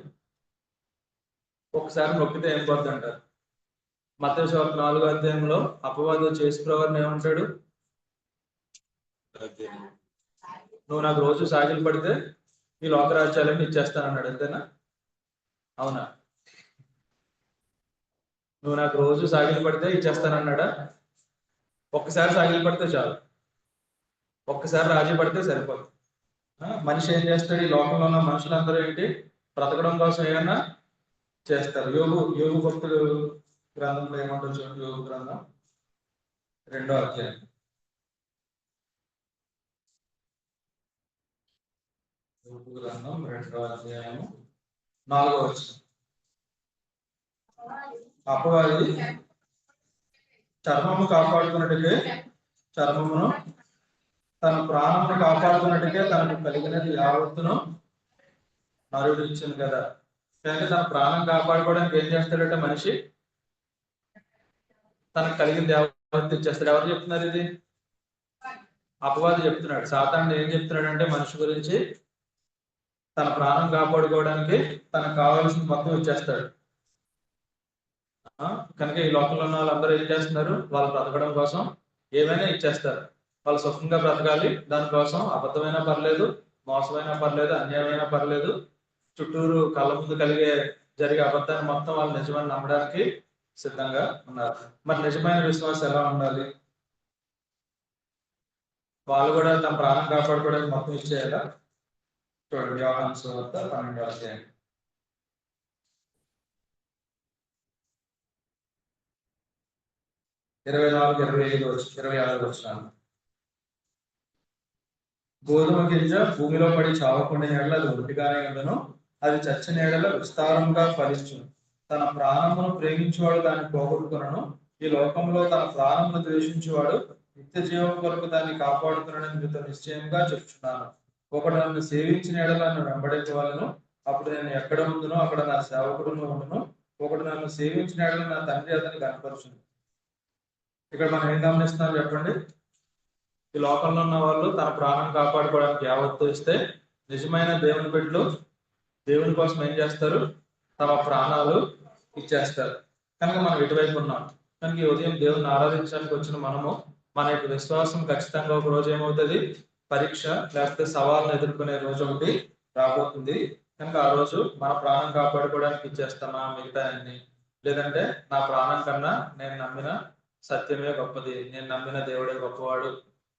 ఒకసారి నొక్కితే ఏం పోద్ది అంటారు? మత్తయి సువార్త 4వ అధ్యాయంలో అపవాది చేసి ప్రవర్తన ఏమంటాడు? నువ్వు నాకు రోజు సాగిలు పడితే ఈ లోకరాజ్యాలన్నీ ఇచ్చేస్తానన్నాడు. అంతేనా? అవునా? నువ్వు నాకు రోజు సాగిలు పడితే ఇచ్చేస్తానన్నాడా? ఒక్కసారి సాగిలు పడితే చాలు, ఒక్కసారి రాజీ పడితే సరిపోదు. మనిషి ఏం చేస్తాడు? ఈ లోకంలో ఉన్న మనుషులందరూ ఏంటి? బ్రతకడం కోసం ఏమన్నా చేస్తారు. యోగు భక్తుడు గ్రంథంలో ఏమంటారు చూడండి. యోగు గ్రంథం 2వ అధ్యాయం. యోగు గ్రంథం 2వ అధ్యాయం 4వ వచనం. అపవాది చర్మము చర్మమును తన ప్రాణమును కాపాడుతున్నట్టుగా తనకు కలిగినది యావత్తును నరుడు ఇచ్చింది కదా. కానీ తన ప్రాణం కాపాడుకోవడానికి ఏం చేస్తాడంటే మనిషి తనకు కలిగింది యావత్తు ఇచ్చేస్తాడు. ఎవరు చెప్తున్నారు ఇది? అపవాది చెప్తున్నాడు. సాతానుడు ఏం చెప్తున్నాడు అంటే మనిషి గురించి తన ప్రాణం కాపాడుకోవడానికి తనకు కావాల్సిన మొత్తం ఇచ్చేస్తాడు. కనుక ఈ లోకంలో ఉన్న వాళ్ళందరూ ఏం చేస్తున్నారు? వాళ్ళు బ్రతకడం కోసం ఏమైనా ఇచ్చేస్తారు. వాళ్ళు సుఖంగా బ్రతకాలి, దానికోసం అబద్ధమైనా పర్లేదు, మోసమైనా పర్లేదు, అన్యాయమైనా పర్లేదు, చుట్టూరు కళ్ళ ముందు జరిగే అబద్ధాన్ని మొత్తం వాళ్ళు నిజమని నమ్మడానికి సిద్ధంగా ఉన్నారు. మరి నిజమైన విశ్వాసం ఎలా ఉండాలి? వాళ్ళు కూడా తమ ప్రాణం కాపాడుకోవడానికి మొత్తం ఇచ్చేయాలా? చూడండి, యోహాను సువార్త 12వ అధ్యాయం 24-25-26 వచనాలు. గోధుమ గింజ భూమిలో పడి చావకుండా ఏడల అది ఒంటిగానే ఉండను, అది చచ్చిన ఏడల విస్తారంగా ఫలించును. తన ప్రాణమును ప్రేమించేవాడు దాన్ని పోగొట్టుకునను, ఈ లోకంలో తన ప్రాణమును ద్వేషించేవాడు నిత్య జీవం కొరకు దాన్ని కాపాడుతున్నాడని మీతో నిశ్చయంగా చెప్తున్నాను. ఒకడు నన్ను సేవించిన ఏడల నన్ను వెంబడించవలను, అప్పుడు నేను ఎక్కడ ఉండునో అక్కడ నా సేవకుడును ఉండును. ఒకడు నన్ను సేవించిన ఏడల నా తండ్రి అతన్ని కనపరుచును. ఇక్కడ మనం ఏం గమనిస్తున్నాం చెప్పండి? ఈ లోకంలో ఉన్న వాళ్ళు తన ప్రాణం కాపాడుకోవడానికి యావత్తు ఇస్తే, నిజమైన దేవుని బిడ్డలు దేవుని కోసం ఏం చేస్తారు? తమ ప్రాణాలు ఇచ్చేస్తారు. కనుక మనం ఇటువైపు ఉన్నాం. కనుక ఈ ఉదయం దేవుని ఆరాధించడానికి వచ్చిన మనము మన యొక్క విశ్వాసం ఖచ్చితంగా ఒక రోజు ఏమవుతుంది? పరీక్ష లేకపోతే సవాళ్ళను ఎదుర్కొనే రోజు ఒకటి రాబోతుంది. కనుక ఆ రోజు మన ప్రాణం కాపాడుకోవడానికి ఇచ్చేస్తామా మిగతా అన్ని? లేదంటే నా ప్రాణం కన్నా నేను నమ్మిన సత్యమే గొప్పది, నేను నమ్మిన దేవుడే గొప్పవాడు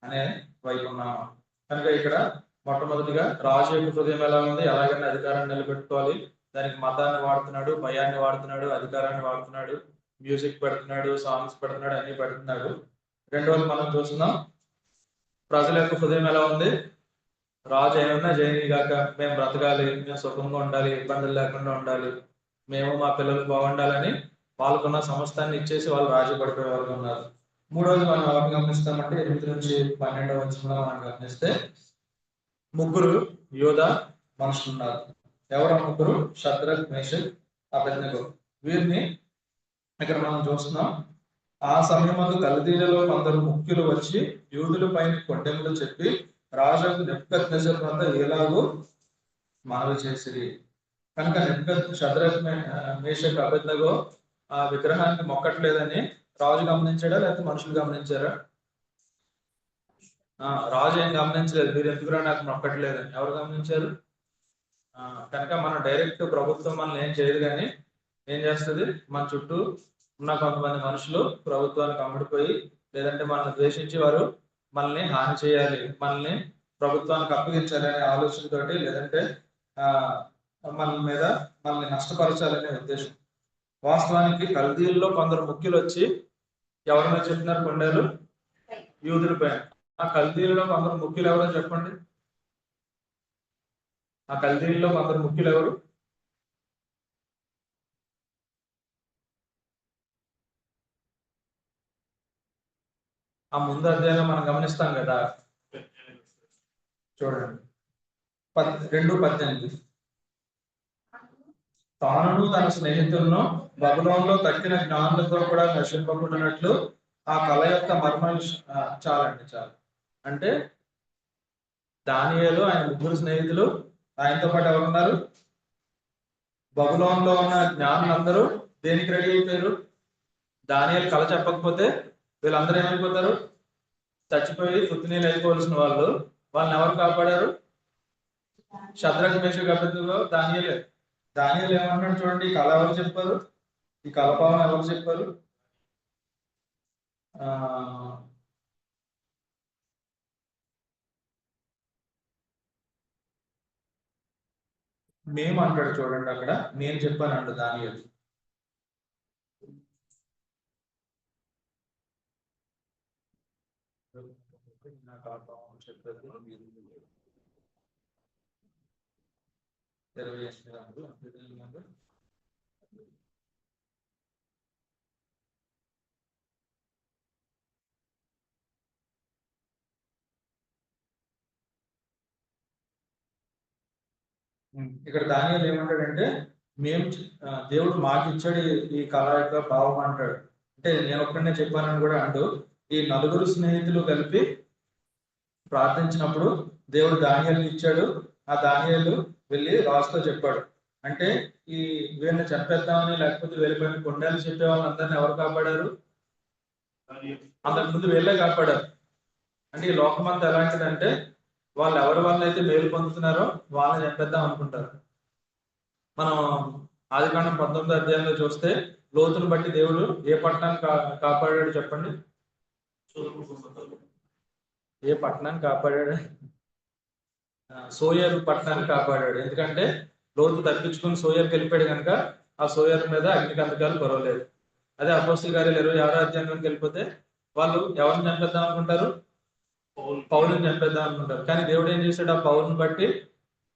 అనే వైపు ఉన్నాము. కనుక ఇక్కడ మొట్టమొదటిగా రాజు యొక్క హృదయం ఎలా ఉంది? ఎలాగైనా అధికారాన్ని నిలబెట్టుకోవాలి. దానికి మతాన్ని వాడుతున్నాడు, భయాన్ని వాడుతున్నాడు, అధికారాన్ని వాడుతున్నాడు, మ్యూజిక్ పెడుతున్నాడు, సాంగ్స్ పెడుతున్నాడు, అన్ని పెడుతున్నాడు. రెండవది మనం చూస్తున్నాం ప్రజల యొక్క హృదయం ఎలా ఉంది? రాజు ఏమన్నా చేయని గాక, మేము బ్రతకాలి, మేము సుఖంగా ఉండాలి, ఇబ్బందులు లేకుండా ఉండాలి, మేము మా పిల్లలు బాగుండాలని వాళ్ళకున్న సమస్తాన్ని ఇచ్చేసి వాళ్ళు రాజు పడిపోయే వాళ్ళు ఉన్నారు. మూడవది మనం ఎవరిని గమనిస్తామంటే 8-12 వచనంలో మనం గమనిస్తే ముగ్గురు యోధ మనుషులు ఉన్నారు. ఎవరు ముగ్గురు? షద్రక్, మేషక్, అబేద్నెగో. వీరిని ఇక్కడ మనం చూస్తున్నాం. ఆ సమయమందు కల్దీయులలో కొందరు ముఖ్యులు వచ్చి యూదుల పైన కొండెములు చెప్పి రాజు నెబుకద్నెజరు వద్ద ఎలాగూ మనవి చేసిరి. కనుక షద్రక్ మేషక్ అబేద్నెగో ఆ విగ్రహానికి మొక్కట్లేదని రాజు గమనించాడా లేకపోతే మనుషులు గమనించారా? రాజు ఏం గమనించలేదు, మీరు ఎందుకురా నాకు మొక్కట్లేదని. ఎవరు గమనించారు? కనుక మనం డైరెక్ట్ ప్రభుత్వం మనల్ని ఏం చేయదు, కానీ ఏం చేస్తుంది, మన చుట్టూ ఉన్న కొంతమంది మనుషులు ప్రభుత్వానికి అమ్ముడిపోయి లేదంటే మనల్ని ద్వేషించి వారు మనల్ని హాని చేయాలి, మనల్ని ప్రభుత్వానికి అప్పగించాలి అనే ఆలోచనతోటి, లేదంటే మన మీద మనల్ని నష్టపరచాలనే ఉద్దేశం. వాస్తవానికి కల్దీల్లో కొందరు ముఖ్యులు వచ్చి ఎవరైనా చెప్పినారు కొండలు యూదుల పైన. ఆ కల్దీల్లో కొందరు ముఖ్యులు ఎవరో చెప్పండి. ఆ కల్దీల్లో కొందరు ముఖ్యులు ఎవరు? ఆ ముందు అధ్యాయంలో మనం గమనిస్తాం కదా, చూడండి 2:18. తాను తన స్నేహితులను బబులోనులో తక్కిన జ్ఞానులతో కూడా నశింపకుండానట్లు ఆ కళ యొక్క మర్మం చాలు. అంటే దానియేలు ఆయన ముగ్గురు స్నేహితులు ఆయనతో పాటు ఎవరున్నారు? బబులోనులో ఉన్న జ్ఞానులందరూ దేనికి రెడీ అయిపోయారు? దానియేలు కళ చెప్పకపోతే వీళ్ళందరూ ఏమైపోతారు? చచ్చిపోయి పుత్తినీళ్ళు అయిపోవలసిన వాళ్ళు. వాళ్ళని ఎవరు కాపాడారు? షద్రక్ మేషక్ అబేద్నెగో దానియేలే. దానియేలు ఏమంటున్నాడు చూడండి, ఈ కళ ఎవరు చెప్పారు? ఈ కళపాలను ఎవరు చెప్పారు? మేము అంటాడు చూడండి, అక్కడ నేను చెప్పానంట దానియేలు. చెప్పేది 28 ఇక్కడ దానియేలు ఏమంటాడంటే, మేము దేవుడు మాకు ఇచ్చాడు ఈ కళ యొక్క భావం అంటాడు. అంటే నేను ఒక్కడనే చెప్పానని కూడా అంటూ, ఈ నలుగురు స్నేహితులు కలిపి ప్రార్థించినప్పుడు దేవుడు దానియేలుని ఇచ్చాడు. ఆ దానియేలు వెళ్ళి రాజుతో చెప్పాడు. అంటే ఈ వీళ్ళని చంపేద్దామని లేకపోతే వీళ్ళపైన కొండలు చెప్పే వాళ్ళందరినీ ఎవరు కాపాడారు? అంతకు ముందు వీళ్ళే కాపాడారు. అంటే ఈ లోకమంతా ఎలాంటిదంటే, వాళ్ళు ఎవరి వల్ల అయితే మేలు పొందుతున్నారో వాళ్ళని చంపేద్దాం అనుకుంటారు. మనం ఆదికాండం 19వ అధ్యాయంలో చూస్తే లోతును బట్టి దేవుడు ఏ పట్టణాన్ని కాపాడాడు చెప్పండి? ఏ పట్టణాన్ని కాపాడాడు? సోయరు పట్టణాన్ని కాపాడాడు. ఎందుకంటే లోతు తప్పించుకుని సోయర్కి వెళ్ళిపోయాడు కనుక ఆ సోయర్ మీద అగ్నికంతకాలు పర్వాలేదు. అదే అపోస్తలుల కార్యాలు 26వ అధ్యాయంలోకి వెళ్ళిపోతే వాళ్ళు ఎవరిని చంపేద్దాం అనుకుంటారు? పౌలుని చంపేద్దాం అనుకుంటారు. కానీ దేవుడు ఏం చేశాడు? ఆ పౌలుని బట్టి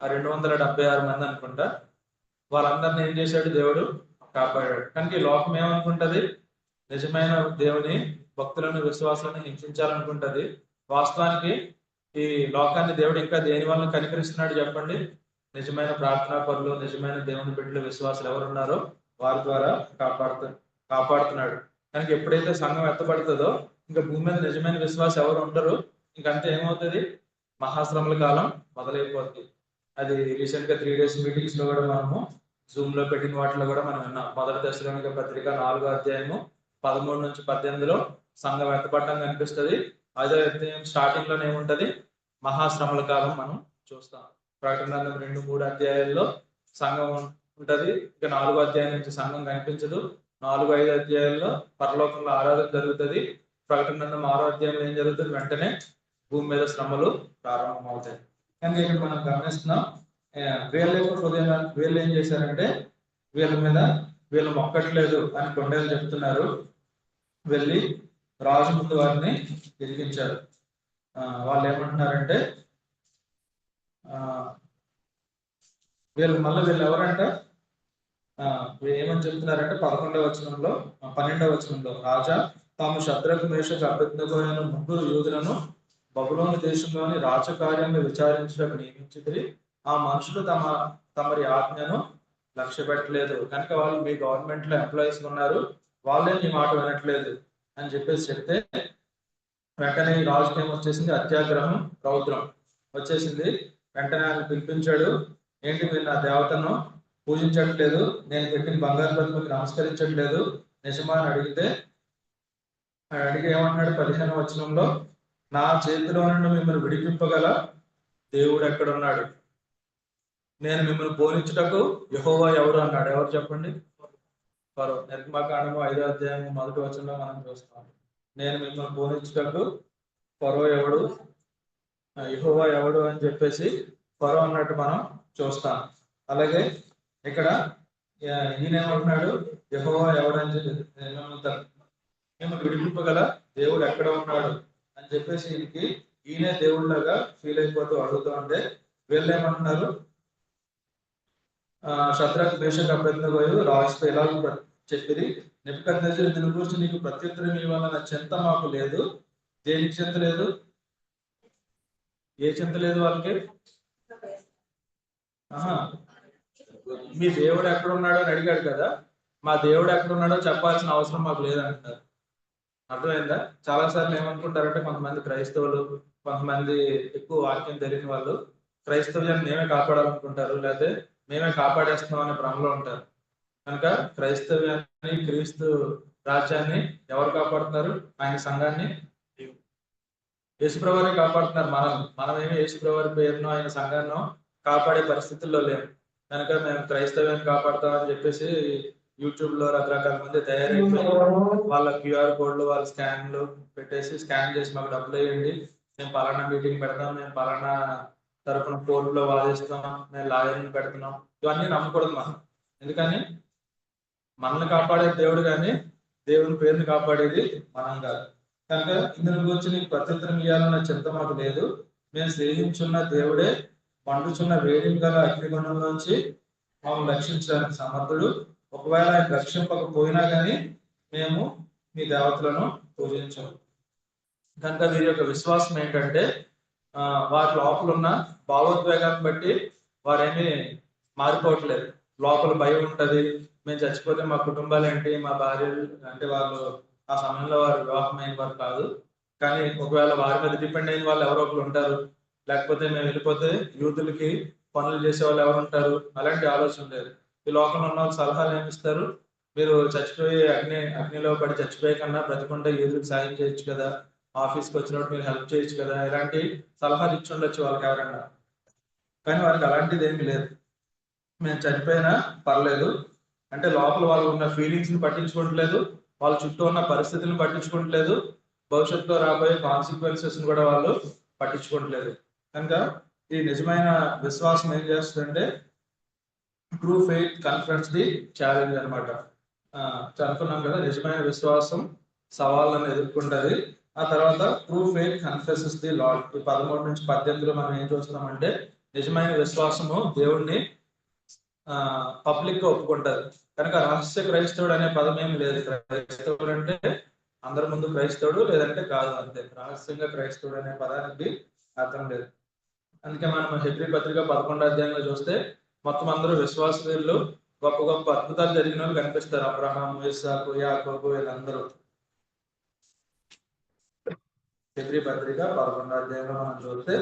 ఆ 276 మంది అనుకుంటా వాళ్ళందరిని ఏం చేశాడు? దేవుడు కాపాడాడు. కనుక ఈ లోకం ఏమనుకుంటది? నిజమైన దేవుని భక్తులను విశ్వాసాన్ని హింసించాలనుకుంటది. వాస్తవానికి ఈ లోకాన్ని దేవుడు ఇంకా దేని వల్ల కనికరిస్తున్నాడు చెప్పండి? నిజమైన ప్రార్థనా పరులు, నిజమైన దేవుని బిడ్డలు, విశ్వాసాలు ఎవరున్నారో వారి ద్వారా కాపాడుతున్నాడు. కనుక ఎప్పుడైతే సంఘం ఎత్తబడుతుందో ఇంకా భూమి మీద నిజమైన విశ్వాసం ఎవరు ఉంటారు? ఇంకంతే ఏమవుతుంది? మహాశ్రమల కాలం మొదలైపోతుంది. అది రీసెంట్ గా 3 days మీటింగ్స్ లో కూడా మనము జూమ్ లో పెట్టిన వాటిలో కూడా మనం విన్నాం. 1 దశలోనిక పత్రిక 4వ అధ్యాయము 13 నుంచి 18లో సంఘం ఎత్తబడటం కనిపిస్తుంది. అదే అధ్యాయం స్టార్టింగ్ లోనే ఏముంటది? మహాశ్రమల కాలం మనం చూస్తాం. ప్రకటన 2-3 అధ్యాయాల్లో సంఘం ఉంటది. ఇక 4వ అధ్యాయం నుంచి సంఘం కనిపించదు. 4-5 అధ్యాయాల్లో పరలోకంలో ఆరాధన జరుగుతుంది. ప్రకటన 6వ అధ్యాయంలో ఏం జరుగుతుంది? వెంటనే భూమి మీద శ్రమలు ప్రారంభమవుతాయి. కానీ ఇక్కడ మనం గమనిస్తున్నాం, వీళ్ళు ఏం చేశారంటే వీళ్ళ మీద వీళ్ళు మొక్కట్లేదు అని కొండలు చెప్తున్నారు. వెళ్ళి రాజు ముందు వారిని తిరిగించారు. వాళ్ళు ఏమంటున్నారంటే వీళ్ళు ఎవరంట ఏమని చెప్తున్నారంటే 11వ వచనంలో 12వ వచనంలో, రాజా తాము షద్రకు మేషకు అబేద్నెగో అయిన ముగ్గురు యూదులను బబులోను దేశంలోని రాజకార్యంలో విచారించడానికి నియమించింది. ఆ మనుషులు తమరి ఆజ్ఞను లక్ష్య పెట్టలేదు కనుక వాళ్ళు మీ గవర్నమెంట్ లో ఎంప్లాయీస్ ఉన్నారు, వాళ్ళే మీ మాట వినట్లేదు అని చెప్పేసి చెప్తే వెంటనే ఈ రాజుకి ఏమొచ్చేసింది? అత్యాగ్రహం, రౌద్రం వచ్చేసింది. వెంటనే ఆయన పిలిపించాడు. ఏంటి మీరు నా దేవతను పూజించట్లేదు, నేను పెట్టిన బంగారు ప్రతిమకి నమస్కరించట్లేదు నిజమా అని అడిగితే, అడిగి ఏమంటున్నాడు 15వ వచనంలో, నా చేతిలో నుండి మిమ్మల్ని విడిపింపగల దేవుడు ఎక్కడున్నాడు, నేను మిమ్మల్ని పోనించుటకు యెహోవా ఎవరు అన్నాడు. ఎవరు చెప్పండి? ఫరో. నిర్గమకాండము 5వ అధ్యాయం 1వ వచనంలో మనం చూస్తాం, నేను మిమ్మల్ని పోనించుటకు ఫరో ఎవడు, యెహోవా ఎవడు అని చెప్పేసి ఫరో అన్నట్టు మనం చూస్తాం. అలాగే ఇక్కడ ఈయన ఏమంటున్నాడు, యెహోవా ఎవడని చెప్పి మేము విడిపింపగల దేవుడు ఎక్కడ ఉన్నాడు అని చెప్పేసి ఈయనకి ఈయనే దేవుడిలాగా ఫీల్ అయిపోతూ అడుగుతూ ఉంటే, వీళ్ళు ఏమంటున్నారు, శద్రక్ మేషక్ అబేద్నెగోయు రాజుతో ఎలా చెప్పిరి, నెబుకద్నెజరు దీని గురించి నీకు ప్రత్యుత్తరం ఇవ్వాలన్న చింత మాకు లేదు. దేనికి చింత లేదు? ఏ చింత లేదు వాళ్ళకి? మీ దేవుడు ఎక్కడ ఉన్నాడో అని అడిగాడు కదా, మా దేవుడు ఎక్కడ ఉన్నాడో చెప్పాల్సిన అవసరం మాకు లేదంటున్నారు. అర్థమైందా? చాలా సార్లు ఏమనుకుంటారంటే, కొంతమంది క్రైస్తవులు, కొంతమంది ఎక్కువ వాక్యం తెలియని వాళ్ళు క్రైస్తవ్యాన్ని మేమే కాపాడాలనుకుంటారు, లేకపోతే మేమే కాపాడేస్తున్నాం అనే భ్రమలో ఉంటారు. కనుక క్రైస్తవ్యాన్ని, క్రీస్తు రాజ్యాన్ని ఎవరు కాపాడుతున్నారు? ఆయన సంఘాన్ని యేసుప్రభువే కాపాడుతున్నారు. మనమేమి యేసుప్రభు పేరునో ఆయన సంఘాన్ని కాపాడే పరిస్థితుల్లో లేము. కనుక మేము క్రైస్తవ్యాన్ని కాపాడుతామని చెప్పేసి యూట్యూబ్ లో రకరకాల మంది తయారైపోయి వాళ్ళ క్యూఆర్ కోడ్లు, వాళ్ళ స్కాన్లు పెట్టేసి స్కాన్ చేసి మాకు డబ్బులు వేయండి, మేము పలానా మీటింగ్ పెడతాం, మేము పలానా తరపున కోర్టులో వాదిస్తాం, మేము లాయర్ని పెడుతున్నాం. ఇవన్నీ నమ్మకూడదు మనం. ఎందుకని? మనల్ని కాపాడే దేవుడు కానీ దేవుని పేరుని కాపాడేది మనం కాదు. కనుక ఇందుని గురించి నీకు ప్రత్యుత్తరం ఇవ్వాలన్న చింత మాకు లేదు. మేము స్నేహించున్న దేవుడే పండుచున్న వేడిని గల అగ్నిగుణంలోంచి మమ్మల్ని రక్షించడానికి సమర్థుడు. ఒకవేళ ఆయన రక్షింపకపోయినా కానీ మేము మీ దేవతలను పూజించాము. కనుక వీరి యొక్క విశ్వాసం ఏంటంటే, వారి లోపల ఉన్న భావోద్వేగాన్ని బట్టి వారేమీ మారిపోవట్లేదు. లోపల భయం ఉంటది, మేము చచ్చిపోతే మా కుటుంబాలు ఏంటి, మా భార్యలు అంటే వాళ్ళు ఆ సమయంలో వారు వివాహం అయిన వారు కాదు, కానీ ఒకవేళ వారి మీద డిపెండ్ అయిన వాళ్ళు ఎవరో ఒకరు ఉంటారు, లేకపోతే మేము వెళ్ళిపోతే యూతులకి పనులు చేసే వాళ్ళు ఎవరు ఉంటారు, అలాంటి ఆలోచన లేదు. ఈ లోకంలో ఉన్న వాళ్ళు సలహాలు ఏమిస్తారు, మీరు చచ్చిపోయి అగ్నిలో పడి చచ్చిపోయే కన్నా బ్రతికుంటే యూతులకు సాయం చేయొచ్చు కదా, ఆఫీస్కి వచ్చినప్పుడు మీరు హెల్ప్ చేయొచ్చు కదా, ఇలాంటి సలహాలు ఇచ్చి ఉండొచ్చు వాళ్ళకి ఎవరన్నా. కానీ వారికి అలాంటిది ఏమి లేదు. మేము చనిపోయినా పర్లేదు అంటే లోపల వాళ్ళు ఉన్న ఫీలింగ్స్ ని పట్టించుకోవట్లేదు, వాళ్ళ చుట్టూ ఉన్న పరిస్థితులను పట్టించుకోవట్లేదు, భవిష్యత్తులో రాబోయే కాన్సిక్వెన్సెస్ కూడా వాళ్ళు పట్టించుకోవట్లేదు. కనుక ఈ నిజమైన విశ్వాసం ఏం చేస్తుందంటే, ట్రూ ఫెయిత్ కన్ఫ్రంట్స్ ది ఛాలెంజ్ అనమాట. అనుకున్నాం కదా, నిజమైన విశ్వాసం సవాళ్ళను ఎదుర్కొంటది. ఆ తర్వాత true faith confesses the lord. ఈ 13 నుంచి 18లో మనం ఏం చూస్తున్నామంటే, నిజమైన విశ్వాసము దేవుణ్ణి పబ్లిక్ గా ఒప్పుకుంటారు. కనుక రహస్య క్రైస్తవుడు అనే పదం ఏమి లేదు. క్రైస్తవుడు అంటే అందరి ముందు క్రైస్తవుడు, లేదంటే కాదు అంతే. రహస్యంగా క్రైస్తవుడు అనే పదానికి అర్థం లేదు. అందుకే మనం హెబ్రీ పత్రిక 11వ అధ్యాయంలో చూస్తే మొత్తం అందరూ విశ్వాసవీరులు, గొప్ప గొప్ప అద్భుతాలు జరిగిన వాళ్ళు కనిపిస్తారు. అబ్రహాం, ఇస్సాకు, యాకోబు వీళ్ళందరూ. హెబ్రీ పత్రిక 11వ అధ్యాయంలో మనం చూస్తే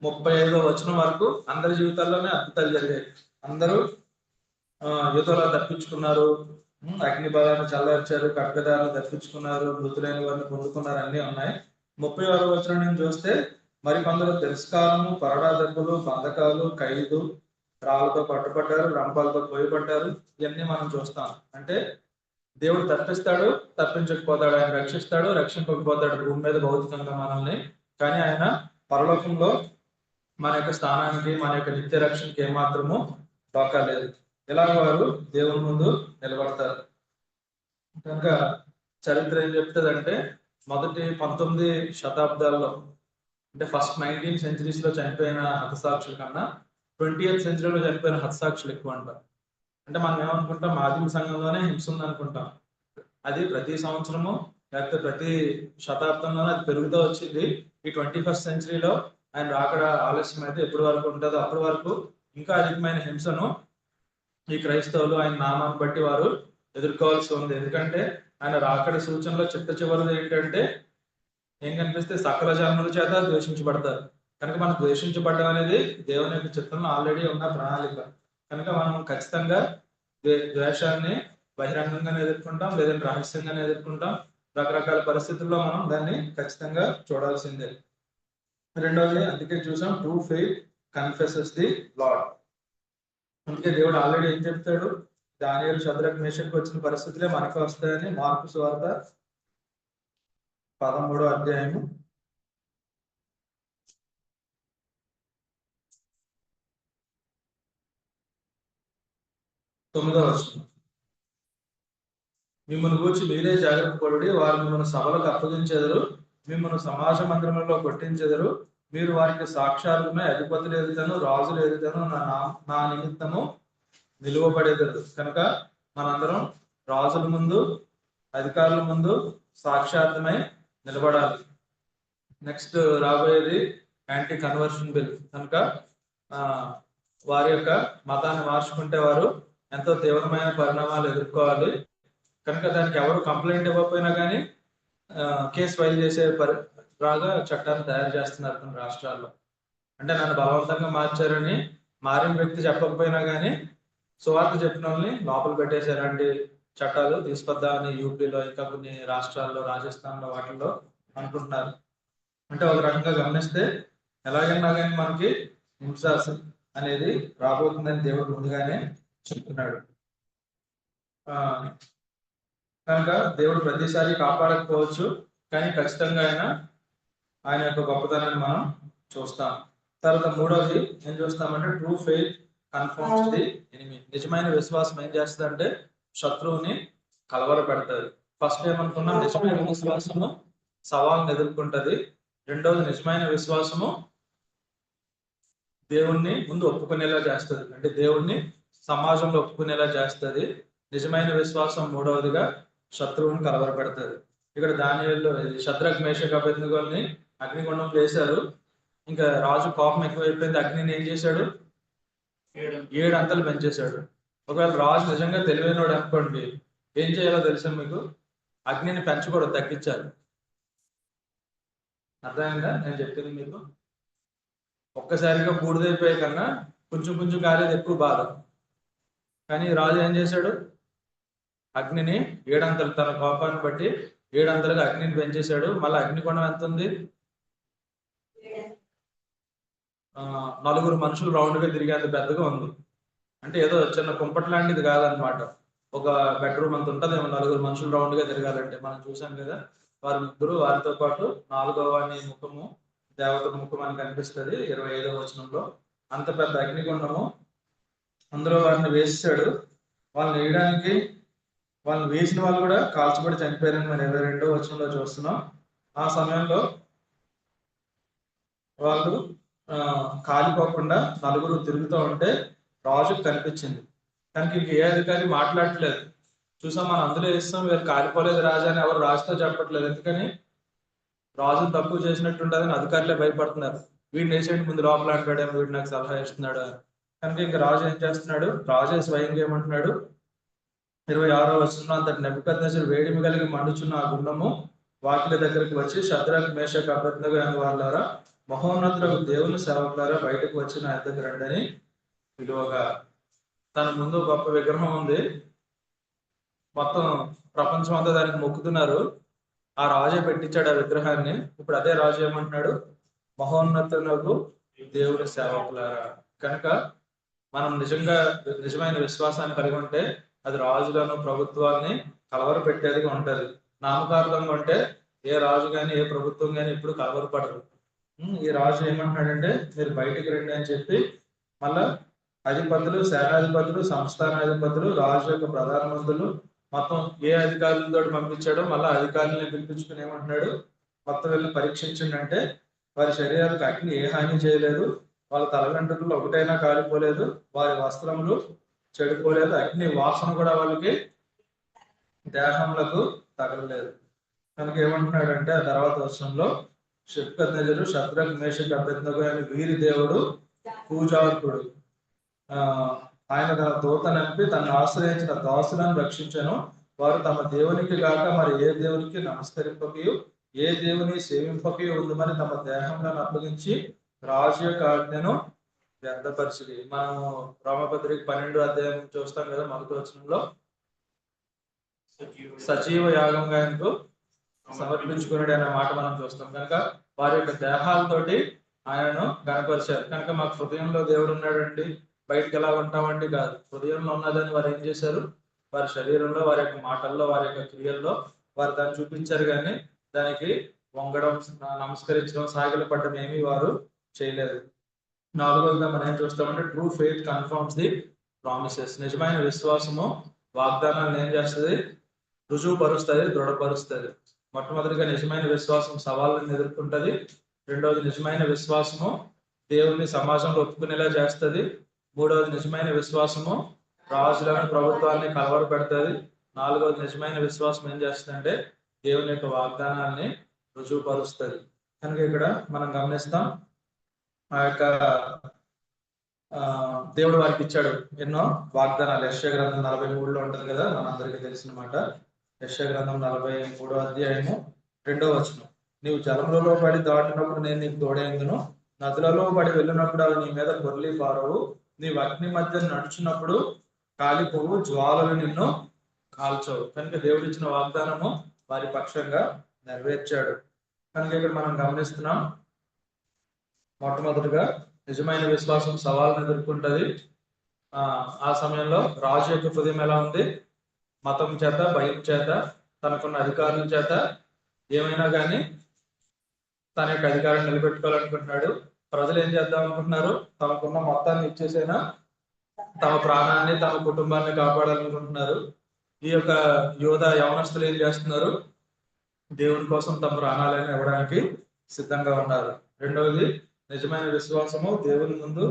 35వ వచనం వరకు అందరి జీవితాల్లోనే అద్భుతాలు జరిగాయి. అందరూ యుద్ధంలో తప్పించుకున్నారు, అగ్ని బాధాన్ని చల్లార్చారు, ఖడ్గదాన్ని తప్పించుకున్నారు, మృతులైన వారిని పొందుకున్నారు, అన్నీ ఉన్నాయి. 30వ వచనం నుంచి చూస్తే మరికొందరు తిరస్కారము, కొరడా దెబ్బలు, బంధకాలు, ఖైదు, రాళ్ళతో పట్టుబడ్డారు, రంపాలతో పోయబడ్డారు. ఇవన్నీ మనం చూస్తాం. అంటే దేవుడు తప్పిస్తాడు, తప్పించకపోతాడు, ఆయన రక్షిస్తాడు, రక్షింపకపోతాడు భూమి మీద భౌతికంగా మనల్ని. కానీ ఆయన పరలోకంలో మన యొక్క స్థానానికి, మన యొక్క నిత్య రక్షణకి ఏమాత్రము డోకా లేదు. ఇలా వారు దేవుని ముందు నిలబడతారు. కనుక చరిత్ర ఏం చెప్తుందంటే, మొదటి 19 శతాబ్దాల్లో అంటే ఫస్ట్ 19 సెంచరీస్ లో చనిపోయిన హతసాక్షుల కన్నా 20th సెంచరీలో చనిపోయిన హతసాక్షులు ఎక్కువ అంటారు. అంటే మనం ఏమనుకుంటాం, ఆదిమ సంఘంలోనే హింస ఉంది అనుకుంటాం. అది ప్రతి సంవత్సరము లేకపోతే ప్రతి శతాబ్దంలోనే అది పెరుగుతూ వచ్చింది. ఈ 21st సెంచరీలో ఆయన రాకడ ఆలస్యం అయితే ఎప్పటి వరకు ఉంటుందో అప్పటి వరకు ఇంకా అధికమైన హింసను ఈ క్రైస్తవులు ఆయన నామాన్ని బట్టి వారు ఎదుర్కోవాల్సి ఉంది. ఎందుకంటే ఆయన రాకడ సూచనలో చిట్ట చివరిది ఏంటంటే, ఏం కనిపిస్తే సకల జన్మల చేత ద్వేషించబడతారు. కనుక మనం ద్వేషించబడడం అనేది దేవుని యొక్క చిత్రంలో ఆల్రెడీ ఉన్న ప్రణాళిక. కనుక మనం ఖచ్చితంగా ద్వేషాన్ని బహిరంగంగానే ఎదుర్కొంటాం, లేదంటే రహస్యంగానే ఎదుర్కొంటాం. రకరకాల పరిస్థితుల్లో మనం దాన్ని ఖచ్చితంగా చూడాల్సిందే. రెండవది అందుకే చూసాం, true faith confesses the lord. అందుకే దేవుడు ఆల్రెడీ ఏం చెప్తాడు, దానియేలు శద్రక్ మేషకు వచ్చిన పరిస్థితులే మనకు వస్తాయని మార్కు సువార్త 13వ అధ్యాయము 9వ వచనం. మిమ్మల్ని గూర్చి మీరే జాగ్రత్త పడి, వారు మిమ్మల్ని సభలకు అప్పగించెదరు, మిమ్మల్ని సమాజ మందిరములలో కొట్టించెదరు, మీరు వారికి సాక్షాత్తుమే అధిపతులు ఎదుగుతాను, రాజులు ఎదుగుతాను నా నిమిత్తము నిలువబడేదరు. కనుక మనందరం రాజుల ముందు, అధికారుల ముందు సాక్షాత్మై నిలబడాలి. నెక్స్ట్ రాబోయేది యాంటీ కన్వర్షన్ బిల్. కనుక వారి యొక్క మతాన్ని మార్చుకుంటే వారు ఎంతో తీవ్రమైన పరిణామాలు ఎదుర్కోవాలి. కనుక దానికి ఎవరు కంప్లైంట్ ఇవ్వకపోయినా కానీ కేసు ఫైల్ చేసే రాగా చట్టాన్ని తయారు చేస్తున్నారు కొన్ని రాష్ట్రాల్లో. అంటే నన్ను బలవంతంగా మార్చారని మారిన వ్యక్తి చెప్పకపోయినా కానీ సువార్త చెప్పిన వాళ్ళని లోపల పెట్టేశారండి చట్టాలు తీసుకొద్దామని యూపీలో, ఇంకా కొన్ని రాష్ట్రాల్లో, రాజస్థాన్లో వాటిల్లో అనుకుంటున్నారు. అంటే ఒక రకంగా గమనిస్తే ఎలాగైనా కానీ మనకి హింస అనేది రాబోతుందని దేవుడు ముందుగానే చెప్తున్నాడు. కనుక దేవుడు ప్రతిసారి కాపాడకపోవచ్చు, కానీ ఖచ్చితంగా ఆయన యొక్క గొప్పతనాన్ని మనం చూస్తాం. తర్వాత మూడవది ఏం చూస్తామంటే, true faith confirms the enemy. నిజమైన విశ్వాసం ఏం చేస్తుందంటే శత్రువుని కలవర పెడతాది. ఫస్ట్ ఏమనుకున్నాం, నిజమైన విశ్వాసము సవాల్ని ఎదుర్కొంటది. రెండవది నిజమైన విశ్వాసము దేవుణ్ణి ముందు ఒప్పుకునేలా చేస్తుంది, అంటే దేవుణ్ణి సమాజంలో ఒప్పుకునేలా చేస్తుంది. నిజమైన విశ్వాసం మూడవదిగా శత్రువుని కలవరపెడుతుంది. ఇక్కడ దానియేలు శద్రక్ మేషక్ అబేద్నెగోల్ని అగ్నిగుండం వేశారు. ఇంకా రాజు కోపం ఎక్కువైపోయింది, అగ్నిని ఏం చేశాడు, 7 అంతలు పెంచేశాడు. ఒకవేళ రాజు నిజంగా తెలివైనోడు అనుకోండి, ఏం చేయాలో తెలుసా మీకు, అగ్నిని పెంచకూడదు, తగ్గించాలి. అర్థమైందా నేను చెప్పింది మీకు? ఒక్కసారిగా బూడిదైపోయే కన్నా కొంచెం కొంచెం కాలేదు ఎక్కువ బాధ. కానీ రాజు ఏం చేశాడు, అగ్నిని 7 అంతలు, తన కోపాన్ని బట్టి 7 అంతలుగా అగ్నిని పెంచేశాడు. మళ్ళీ అగ్నిగుండం ఎంత ఉంది, 4 మనుషులు రౌండ్గా తిరిగేంత పెద్దగా ఉంది. అంటే ఏదో చిన్న కుంపటి లాంటిది కాదనమాట, ఒక బెడ్రూమ్ అంత ఉంటుంది. 4 మనుషులు రౌండ్గా తిరగాలంటే మనం చూసాం కదా. వారి ముగ్గురు, వారితో పాటు 4వ వాని ముఖము దేవత ముఖం అని కనిపిస్తుంది 25వ వచనంలో. అంత పెద్ద అగ్నిగుండము, అందులో వారిని వేసాడు. వాళ్ళని వేయడానికి, వాళ్ళని వేసిన వాళ్ళు కూడా కాల్చబడి చనిపోయారని మనం 22వ వచనంలో చూస్తున్నాం. ఆ సమయంలో వాళ్ళు కాలిపోకుండా 4 తిరుగుతూ ఉంటే రాజుకు కనిపించింది. కానీ ఇంక ఏ అధికారి మాట్లాడట్లేదు. చూసాం మనం అందులో ఇస్తాం, వీళ్ళు కాలిపోలేదు రాజా అని ఎవరు రాజుతో చెప్పట్లేదు. ఎందుకని, రాజును తక్కువ చేసినట్టుంటుందని అధికారులే భయపడుతున్నారు. వీడిని వేసేయండి ముందు లోపల అంటాడేమో, వీడు నాకు సలహా ఇస్తున్నాడు అని. కనుక ఇంకా రాజు ఏం చేస్తున్నాడు, రాజే స్వయంగా ఏమంటున్నాడు 26వ వచనంలో, అంతటి నెబుకద్నెజరు వేడిమి కలిగి మండుచున్న ఆ గుండము వాకిలి దగ్గరికి వచ్చి, శద్రక్ మేషక్ అబేద్నెగో అనే వాళ్ళారా, మహోన్నతులకు దేవుని సేవకులారా, బయటకు వచ్చి నా దగ్గర రండి అని పిలువగా. తన ముందు గొప్ప విగ్రహం ఉంది, మొత్తం ప్రపంచం అంతా దానికి మొక్కుతున్నారు. ఆ రాజే పెట్టించాడు ఆ విగ్రహాన్ని. ఇప్పుడు అదే రాజు ఏమంటున్నాడు, మహోన్నతులకు దేవుని సేవకులారా. కనుక మనం నిజంగా నిజమైన విశ్వాసాన్ని కలిగి ఉంటే అది రాజులను, ప్రభుత్వాన్ని కలవర పెట్టేదిగా ఉంటది. నామకార్థంగా ఉంటే ఏ రాజు కానీ ఏ ప్రభుత్వం కానీ ఎప్పుడు కలవరపడరు. ఈ రాజు ఏమంటున్నాడంటే మీరు బయటికి రండి అని చెప్పి, మళ్ళా అధిపతులు, సేనాధిపతులు, సంస్థానాధిపతులు, రాజు యొక్క ప్రధానమంత్రులు మొత్తం ఏ అధికారులతో పంపించాడో మళ్ళీ అధికారులని పిలిపించుకుని ఏమంటున్నాడు, మొత్తం వెళ్ళి పరీక్షించండి అంటే వారి శరీరాలకు అగ్ని ఏ హాని చేయలేదు, వాళ్ళ తలగంటుకులు ఒకటైనా కాలిపోలేదు, వారి వస్త్రములు చెడిపోలేదు, అగ్ని వాసన కూడా వాళ్ళకి దేహములకు తగలలేదు. కనుక ఏమంటున్నాడంటే ఆ తర్వాత వర్షంలో, నెబుకద్నెజరు శద్రక్ మేషక్ అబేద్నెగో అని వీరి దేవుడు పూజార్కుడు, ఆయన తన దూత నంపి తనను ఆశ్రయించిన దాసులను రక్షించను, వారు తమ దేవునికి గాక మరి ఏ దేవునికి నమస్కరింపకయు ఏ దేవుని సేవింపకే ఉందమని తమ దేహంలో అప్పగించి రాజు యొక్క ఆజ్ఞను వ్యర్థపరిచింది. మనం రోమపత్రిక 12 అధ్యాయం చూస్తాం కదా, మొదటి వచనంలో సజీవ యాగంగా ఆయనకు సమర్పించుకున్నాడు అనే మాట మనం చూస్తాం. కనుక వారి యొక్క దేహాలతోటి ఆయనను కనపరిచారు. కనుక మాకు హృదయంలో దేవుడు ఉన్నాడండి, బయటకు ఎలా ఉంటామండి కాదు. హృదయంలో ఉన్నదని వారు ఏం చేశారు, వారి శరీరంలో, వారి యొక్క మాటల్లో, వారి యొక్క క్రియల్లో వారు దాన్ని చూపించారు. కానీ దానికి వంగడం, నమస్కరించడం, సాగిల పడడం ఏమీ వారు చేయలేదు. నాలుగోదిగా మనం ఏం చూస్తామంటే true faith confirms the promises. నిజమైన విశ్వాసము వాగ్దానాలను ఏం చేస్తుంది, రుజువుపరుస్తుంది, దృఢపరుస్తుంది. మొట్టమొదటిగా నిజమైన విశ్వాసం సవాళ్ళను ఎదుర్కొంటది. రెండవది నిజమైన విశ్వాసము దేవుని సమాజంలో ఒప్పుకునేలా చేస్తుంది. మూడవది నిజమైన విశ్వాసము రాజులను, ప్రభుత్వాన్ని కలవర పెడుతుంది. నాలుగవది నిజమైన విశ్వాసం ఏం చేస్తుందంటే దేవుని యొక్క వాగ్దానాన్ని రుజువుపరుస్తుంది. కనుక ఇక్కడ మనం గమనిస్తాం, ఆ యొక్క దేవుడు వారికి ఇచ్చాడు ఎన్నో వాగ్దానాలు. యెషయా గ్రంథం 43లో ఉంటుంది కదా, మనందరికీ తెలిసిన మాట. యెషయా గ్రంథం 43వ అధ్యాయము 2వ వచనం, నీవు జలములలో పడి దాటినప్పుడు నేను నీకు తోడేందును, నదులలో పడి వెళ్ళినప్పుడు అవి నీ మీద పొర్లి పారవు, నీవు అగ్ని మధ్య నడుచున్నప్పుడు కాలిపోవు, జ్వాలలు నిన్ను కాల్చవు. కనుక దేవుడు ఇచ్చిన వాగ్దానము వారి పక్షంగా నెరవేర్చాడు. కనుక ఇక్కడ మనం గమనిస్తున్నాం, మొట్టమొదటిగా నిజమైన విశ్వాసం సవాళ్ళను ఎదుర్కొంటది. ఆ సమయంలో రాజు యొక్క హృదయం ఎలా ఉంది, మతం చేత, భయం చేత, తనకున్న అధికారుల చేత ఏమైనా కానీ తన యొక్క అధికారాన్ని నిలబెట్టుకోవాలనుకుంటున్నాడు. ప్రజలు ఏం చేద్దాం అనుకుంటున్నారు, తమకున్న మొత్తాన్ని ఇచ్చేసైనా తమ ప్రాణాన్ని, తమ కుటుంబాన్ని కాపాడాలనుకుంటున్నారు. ఈ యొక్క యోధ యవనస్తులు ఏం చేస్తున్నారు, దేవుని కోసం తమ ప్రాణాలను ఇవ్వడానికి సిద్ధంగా ఉన్నారు. రెండవది నిజమైన విశ్వాసము దేవుని ముందు,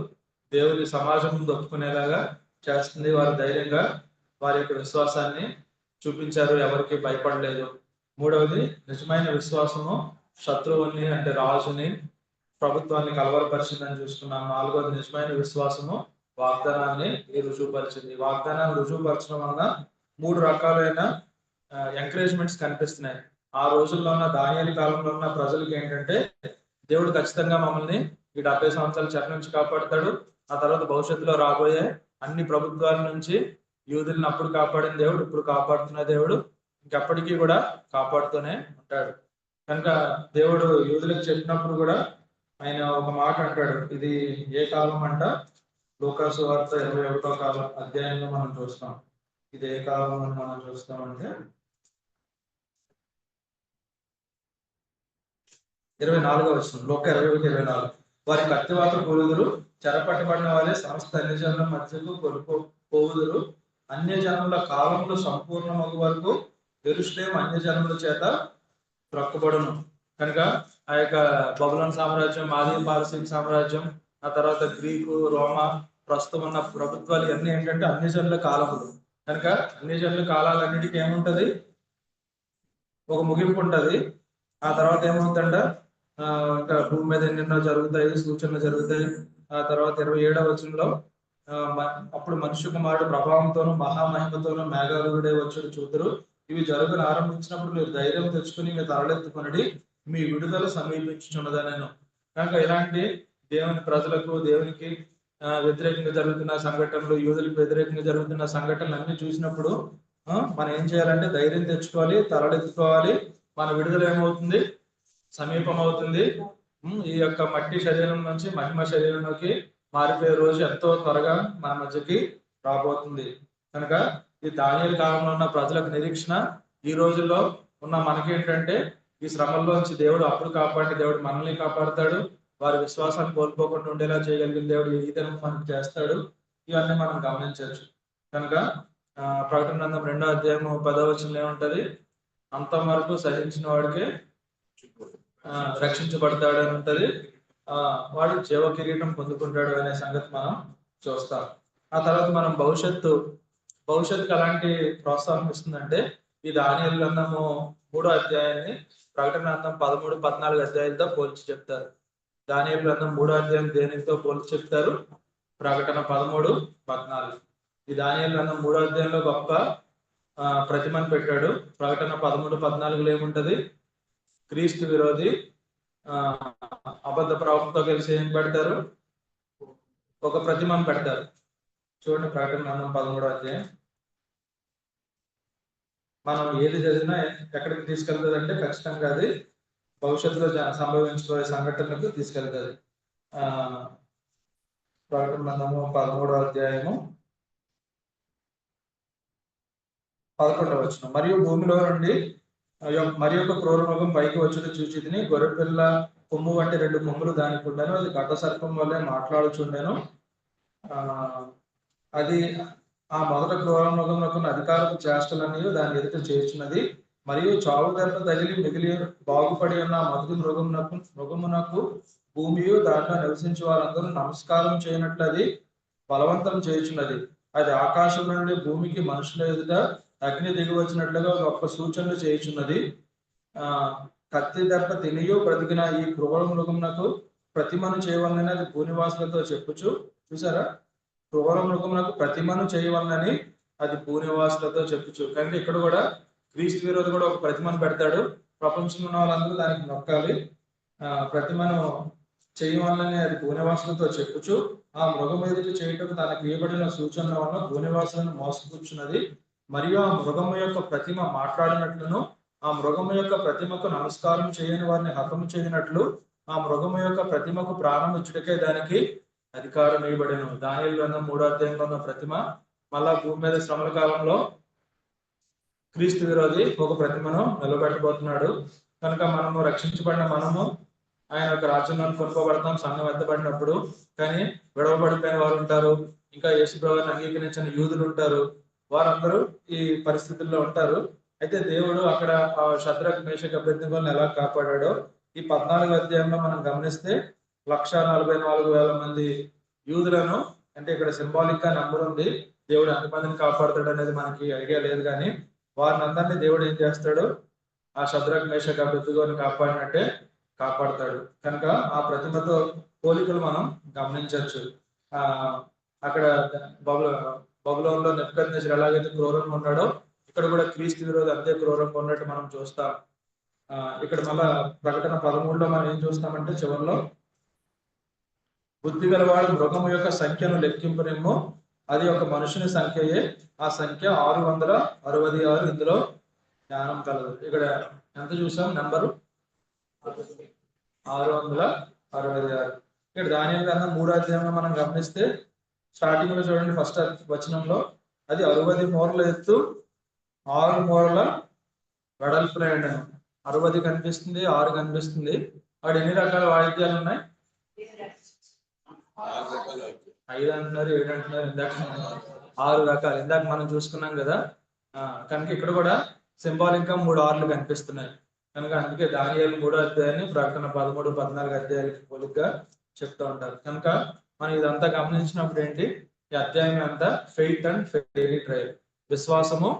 దేవుని సమాజం ముందు ఒప్పుకునేలాగా చేస్తుంది. వారు ధైర్యంగా వారి యొక్క విశ్వాసాన్ని చూపించారు, ఎవరికి భయపడలేదు. మూడవది నిజమైన విశ్వాసము శత్రువుని, అంటే రాజుని, ప్రభుత్వాన్ని కలవరపరిచిందని చూసుకున్నాం. నాలుగవది నిజమైన విశ్వాసము వాగ్దానాన్ని రుజువుపరిచింది. వాగ్దానాన్ని రుజువుపరచడం వలన 3 రకాలైన ఎంకరేజ్మెంట్స్ కనిపిస్తున్నాయి. ఆ రోజుల్లో ఉన్న, దానియేలు కాలంలో ఉన్న ప్రజలకి ఏంటంటే, దేవుడు ఖచ్చితంగా మమ్మల్ని ఈ 70 సంవత్సరాల చెర నుంచి కాపాడుతాడు. ఆ తర్వాత భవిష్యత్తులో రాబోయే అన్ని ప్రభుత్వాల నుంచి యూదులను అప్పుడు కాపాడిన దేవుడు ఇప్పుడు కాపాడుతున్న దేవుడు ఇంకెప్పటికీ కూడా కాపాడుతూనే ఉంటాడు. కనుక దేవుడు యూదులకు చెప్పినప్పుడు కూడా ఆయన ఒక మాట అంటాడు. ఇది ఏ కాలం అంట, లూకాసు వార్త 21వ కాలం అధ్యాయంలో మనం చూస్తాం. ఇది ఏ కాలం అని మనం చూస్తామంటే 24వ వచనం, లోక 21:24, వారి కత్తివాత పోవుదురు, చెరపట్టబడిన వారే సమస్త అన్యజనుల మధ్యకు పోవుదురు, అన్యజనుల కాలంలో సంపూర్ణమగు వరకు యెరూషలేము అన్యజనుల చేత త్రొక్కబడును. కనుక ఆ యొక్క బబులోను సామ్రాజ్యం, ఆది పారసీక సామ్రాజ్యం, ఆ తర్వాత గ్రీకు, రోమా, ప్రస్తుతం ఉన్న ప్రభుత్వాలు ఇవన్నీ ఏంటంటే అన్యజనుల కాలములు. కనుక అన్యజనుల కాలాలన్నిటికీ ఏముంటది, ఒక ముగింపు ఉంటది. ఆ తర్వాత ఏమవుతుందంట, ఇంకా భూమి మీద ఎన్నెన్నో జరుగుతాయి, సూచనలు జరుగుతాయి. ఆ తర్వాత 27వ వచనంలో అప్పుడు మనుష్య కుమారుడు ప్రభావంతోనూ మహామహిమతోనూ మేఘాలుడే వచ్చి చూద్దరు, ఇవి జరుగును ఆరంభించినప్పుడు మీరు ధైర్యం తెచ్చుకుని మీరు తరలెత్తుకుని మీ విడుదల సమీపించుచున్నదా నేను. కనుక ఇలాంటి దేవుని ప్రజలకు, దేవునికి వ్యతిరేకంగా జరుగుతున్న సంఘటనలు, యూదులకు వ్యతిరేకంగా జరుగుతున్న సంఘటనలు అన్ని చూసినప్పుడు మనం ఏం చేయాలంటే ధైర్యం తెచ్చుకోవాలి, తరలెత్తుకోవాలి. మన విడుదల ఏమవుతుంది, సమీపం అవుతుంది. ఈ యొక్క మట్టి శరీరం నుంచి మహిమ శరీరంలోకి మారిపోయే రోజు ఎంతో త్వరగా మన మధ్యకి రాబోతుంది. కనుక ఈ దానియేలు కాలంలో ఉన్న ప్రజలకు నిరీక్షణ, ఈ రోజుల్లో ఉన్న మనకేంటంటే ఈ శ్రమల్లోంచి దేవుడు అప్పుడు కాపాడి దేవుడు మనల్ని కాపాడుతాడు. వారి విశ్వాసాన్ని కోల్పోకుండా ఉండేలా చేయగలిగిన దేవుడు ఈ దినం మనకు చేస్తాడు. ఇవన్నీ మనం గమనించవచ్చు. కనుక ప్రకటన గ్రంథం 2వ అధ్యాయం 10వ వచనంలో ఏముంటది, అంతం వరకు సహించిన వాడికి రక్షించబడతాడు అని ఉంటది. వాడు జీవ కిరీటం పొందుకుంటాడు అనే సంగతి మనం చూస్తాం. ఆ తర్వాత మనం భవిష్యత్తుకి అలాంటి ప్రోత్సాహం ఇస్తుందంటే ఈ దానియేలు గ్రంథము 3వ అధ్యాయాన్ని ప్రకటన గ్రంథం 13, 14 అధ్యాయాలతో పోల్చి చెప్తారు. దానియేలు గ్రంథం 3వ అధ్యాయం దేనితో పోల్చి చెప్తారు, ప్రకటన 13, 14. ఈ దానియేలు గ్రంథం 3వ అధ్యాయంలో గొప్ప ప్రతిమను పెట్టాడు. ప్రకటన 13, 14లో ఏముంటది, క్రీస్తు విరోధి అబద్ధ ప్రవక్తతో కలిసి ఏం పెడతారు? ఒక ప్రతిమను పెడతారు. చూడండి ప్రకటన గ్రంథం 13వ అధ్యాయం. మనం ఏది చదివినా ఎక్కడికి తీసుకెళ్తుంది అంటే ఖచ్చితంగా అది భవిష్యత్తులో సంభవించబోయే సంఘటనలకు తీసుకెళ్తుంది. ప్రకటన గ్రంథము 13వ అధ్యాయము 11వ వచనం. మరియు భూమిలో నుండి మరి యొక్క క్రూర మృగం పైకి వచ్చుట చూచితిని, గొర్రె పిల్ల కొమ్ము వంటి 2 కొమ్ములు దానికి ఉండెను, అది ఘట సర్పం వల్లే మాట్లాడుచుండెను. అది ఆ మొదట క్రూర మృగమునకు అధికారపు చేష్టలన్నీ దాని ఎదుట చేర్చున్నది. మరియు చావు దెబ్బ తగిలి మిగిలి బాగుపడి ఉన్న మొదటి మృగమునకు భూమియు దాంట్లో నివసించే వారందరూ నమస్కారం చేయనట్లు అది బలవంతం చేయుచున్నది. అది ఆకాశం నుండి భూమికి మనుషుల ఎదుట అగ్ని దిగి వచ్చినట్లుగా గొప్ప సూచనలు చేయుచున్నది. కత్తి దెబ్బ తినియు బ్రతికిన ఈ క్రూర మృగమునకు ప్రతిమను చేయవలనని అది భూనివాసులతో చెప్పుచు. చూసారా, క్రూర మృగమునకు ప్రతిమను చేయవలనని అది భూనివాసులతో చెప్పుచు. కానీ ఇక్కడ కూడా క్రీస్తు విరోధి కూడా ఒక ప్రతిమను పెడతాడు. ప్రపంచంలో ఉన్న వాళ్ళందరూ దానికి నొక్కాలి. ప్రతిమను చేయవలనని అది భూనివాసులతో చెప్పుచు ఆ మృగం ఎదుటి చేయటం తనకు ఇవ్వబడిన సూచనల వల్ల భూనివాసులను మోసపుచ్చున్నది. మరియు ఆ మృగము యొక్క ప్రతిమ మాట్లాడినట్లును, ఆ మృగము యొక్క ప్రతిమకు నమస్కారం చేయని వారిని హతము చేయనట్లు ఆ మృగము యొక్క ప్రతిమకు ప్రాణం ఇచ్చుటకే దానికి అధికారం ఇవ్వబడెను. దానియేలు గ్రంథం 3వ అధ్యాయంలో ఉన్న ప్రతిమ మళ్ళా భూమి మీద శ్రమల కాలంలో క్రీస్తు విరోధి ఒక ప్రతిమను నిలబెట్టబోతున్నాడు. కనుక మనము రక్షించబడిన మనము ఆయన యొక్క రాజ్యంలో కొనుక్కోబడతాం సంఘం ఎత్తబడినప్పుడు. కానీ విడవబడిపోయిన వారు ఉంటారు, ఇంకా యేసు ప్రభువుని అంగీకరించిన యూదులు ఉంటారు, వారందరూ ఈ పరిస్థితుల్లో ఉంటారు. అయితే దేవుడు అక్కడ షద్రక్ మేషక్ అబేద్నెగోలను ఎలా కాపాడాడో ఈ 14వ అధ్యాయంలో మనం గమనిస్తే 1,44,000 మంది యూదులను, అంటే ఇక్కడ సింబాలిక్ గా నంబర్ ఉంది, దేవుడు ఎంతమందిని కాపాడుతాడు అనేది మనకి ఐడియా లేదు. కానీ వారిని అందరినీ దేవుడు ఏం చేస్తాడు? ఆ షద్రక్ మేషక్ అబేద్నెగోలను కాపాడినట్టే కాపాడుతాడు. కనుక ఆ ప్రతిమతో పోలికలు మనం గమనించవచ్చు. అక్కడ బబులోనులో నెబుకద్నెజర్ ఎలాగైతే క్రూరంగా ఉన్నాడో ఇక్కడ కూడా క్రీస్తు విరోధి అంతే క్రూరంగా ఉన్నట్టు మనం చూస్తాం. ఇక్కడ మళ్ళా ప్రకటన 13లో మనం ఏం చూస్తామంటే చివరిలో బుద్ధి గలవాడు మృగము యొక్క సంఖ్యను లెక్కింపునేమో, అది ఒక మనుషుని సంఖ్యయే, ఆ సంఖ్య 666. ఇందులో జ్ఞానం కలదు. ఇక్కడ ఎంత చూసాం? నెంబరు 666. ఇక్కడ దానియేలు గ్రంథం 3వ అధ్యాయంలో మనం గమనిస్తే స్టార్టింగ్ లో చూడండి, ఫస్ట్ వచనంలో అది 60 మూరల ఎత్తు 6 మూరల వెడల్పు రాయండి. 60 కనిపిస్తుంది, 6 కనిపిస్తుంది. వాడు ఎన్ని రకాల వాయిద్యాలు ఉన్నాయి? 5 అంటున్నారు, 7 అంటున్నారు, ఇందాక 6 రకాలు ఇందాక మనం చూసుకున్నాం కదా. కనుక ఇక్కడ కూడా సింబాలిక్ గా 3 6లు కనిపిస్తున్నాయి. కనుక అందుకే దానియేలు 3వ అధ్యాయాన్ని ప్రకటన 13, 14 అధ్యాయాలకి పోలికగా చెప్తూ ఉంటారు. కనుక మనం ఇదంతా గమనించినప్పుడు ఏంటి, ఈ అధ్యాయం అంతా ఫెయిత్ అండ్ ఫెయిరీ ట్రయల్, విశ్వాసము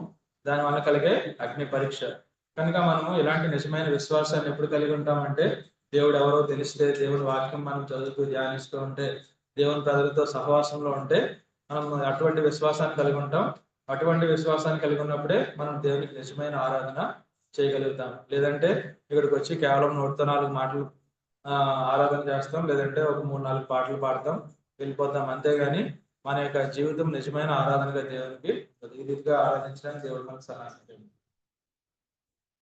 దాని వల్ల కలిగే అగ్ని పరీక్ష. కనుక మనము ఇలాంటి నిజమైన విశ్వాసాన్ని ఎప్పుడు కలిగి ఉంటామంటే దేవుడు ఎవరో తెలిస్తే, దేవుడి వాక్యం మనం చదువుతూ ధ్యానిస్తూ ఉంటే, దేవుని ప్రజలతో సహవాసంలో ఉంటే మనం అటువంటి విశ్వాసాన్ని కలిగి ఉంటాం. అటువంటి విశ్వాసాన్ని కలిగి ఉన్నప్పుడే మనం దేవునికి నిజమైన ఆరాధన చేయగలుగుతాం. లేదంటే ఇక్కడికి వచ్చి కేవలం 104 మాటలు ఆరాధన చేస్తాం, లేదంటే ఒక 3-4 పాటలు పాడతాం, వెళ్ళిపోతాం. అంతేగాని మన యొక్క జీవితం నిజమైన ఆరాధనగా దేవునికి ఈ రీతిగా ఆరాధించడానికి దేవుడు మనకు సహాయం చేయండి.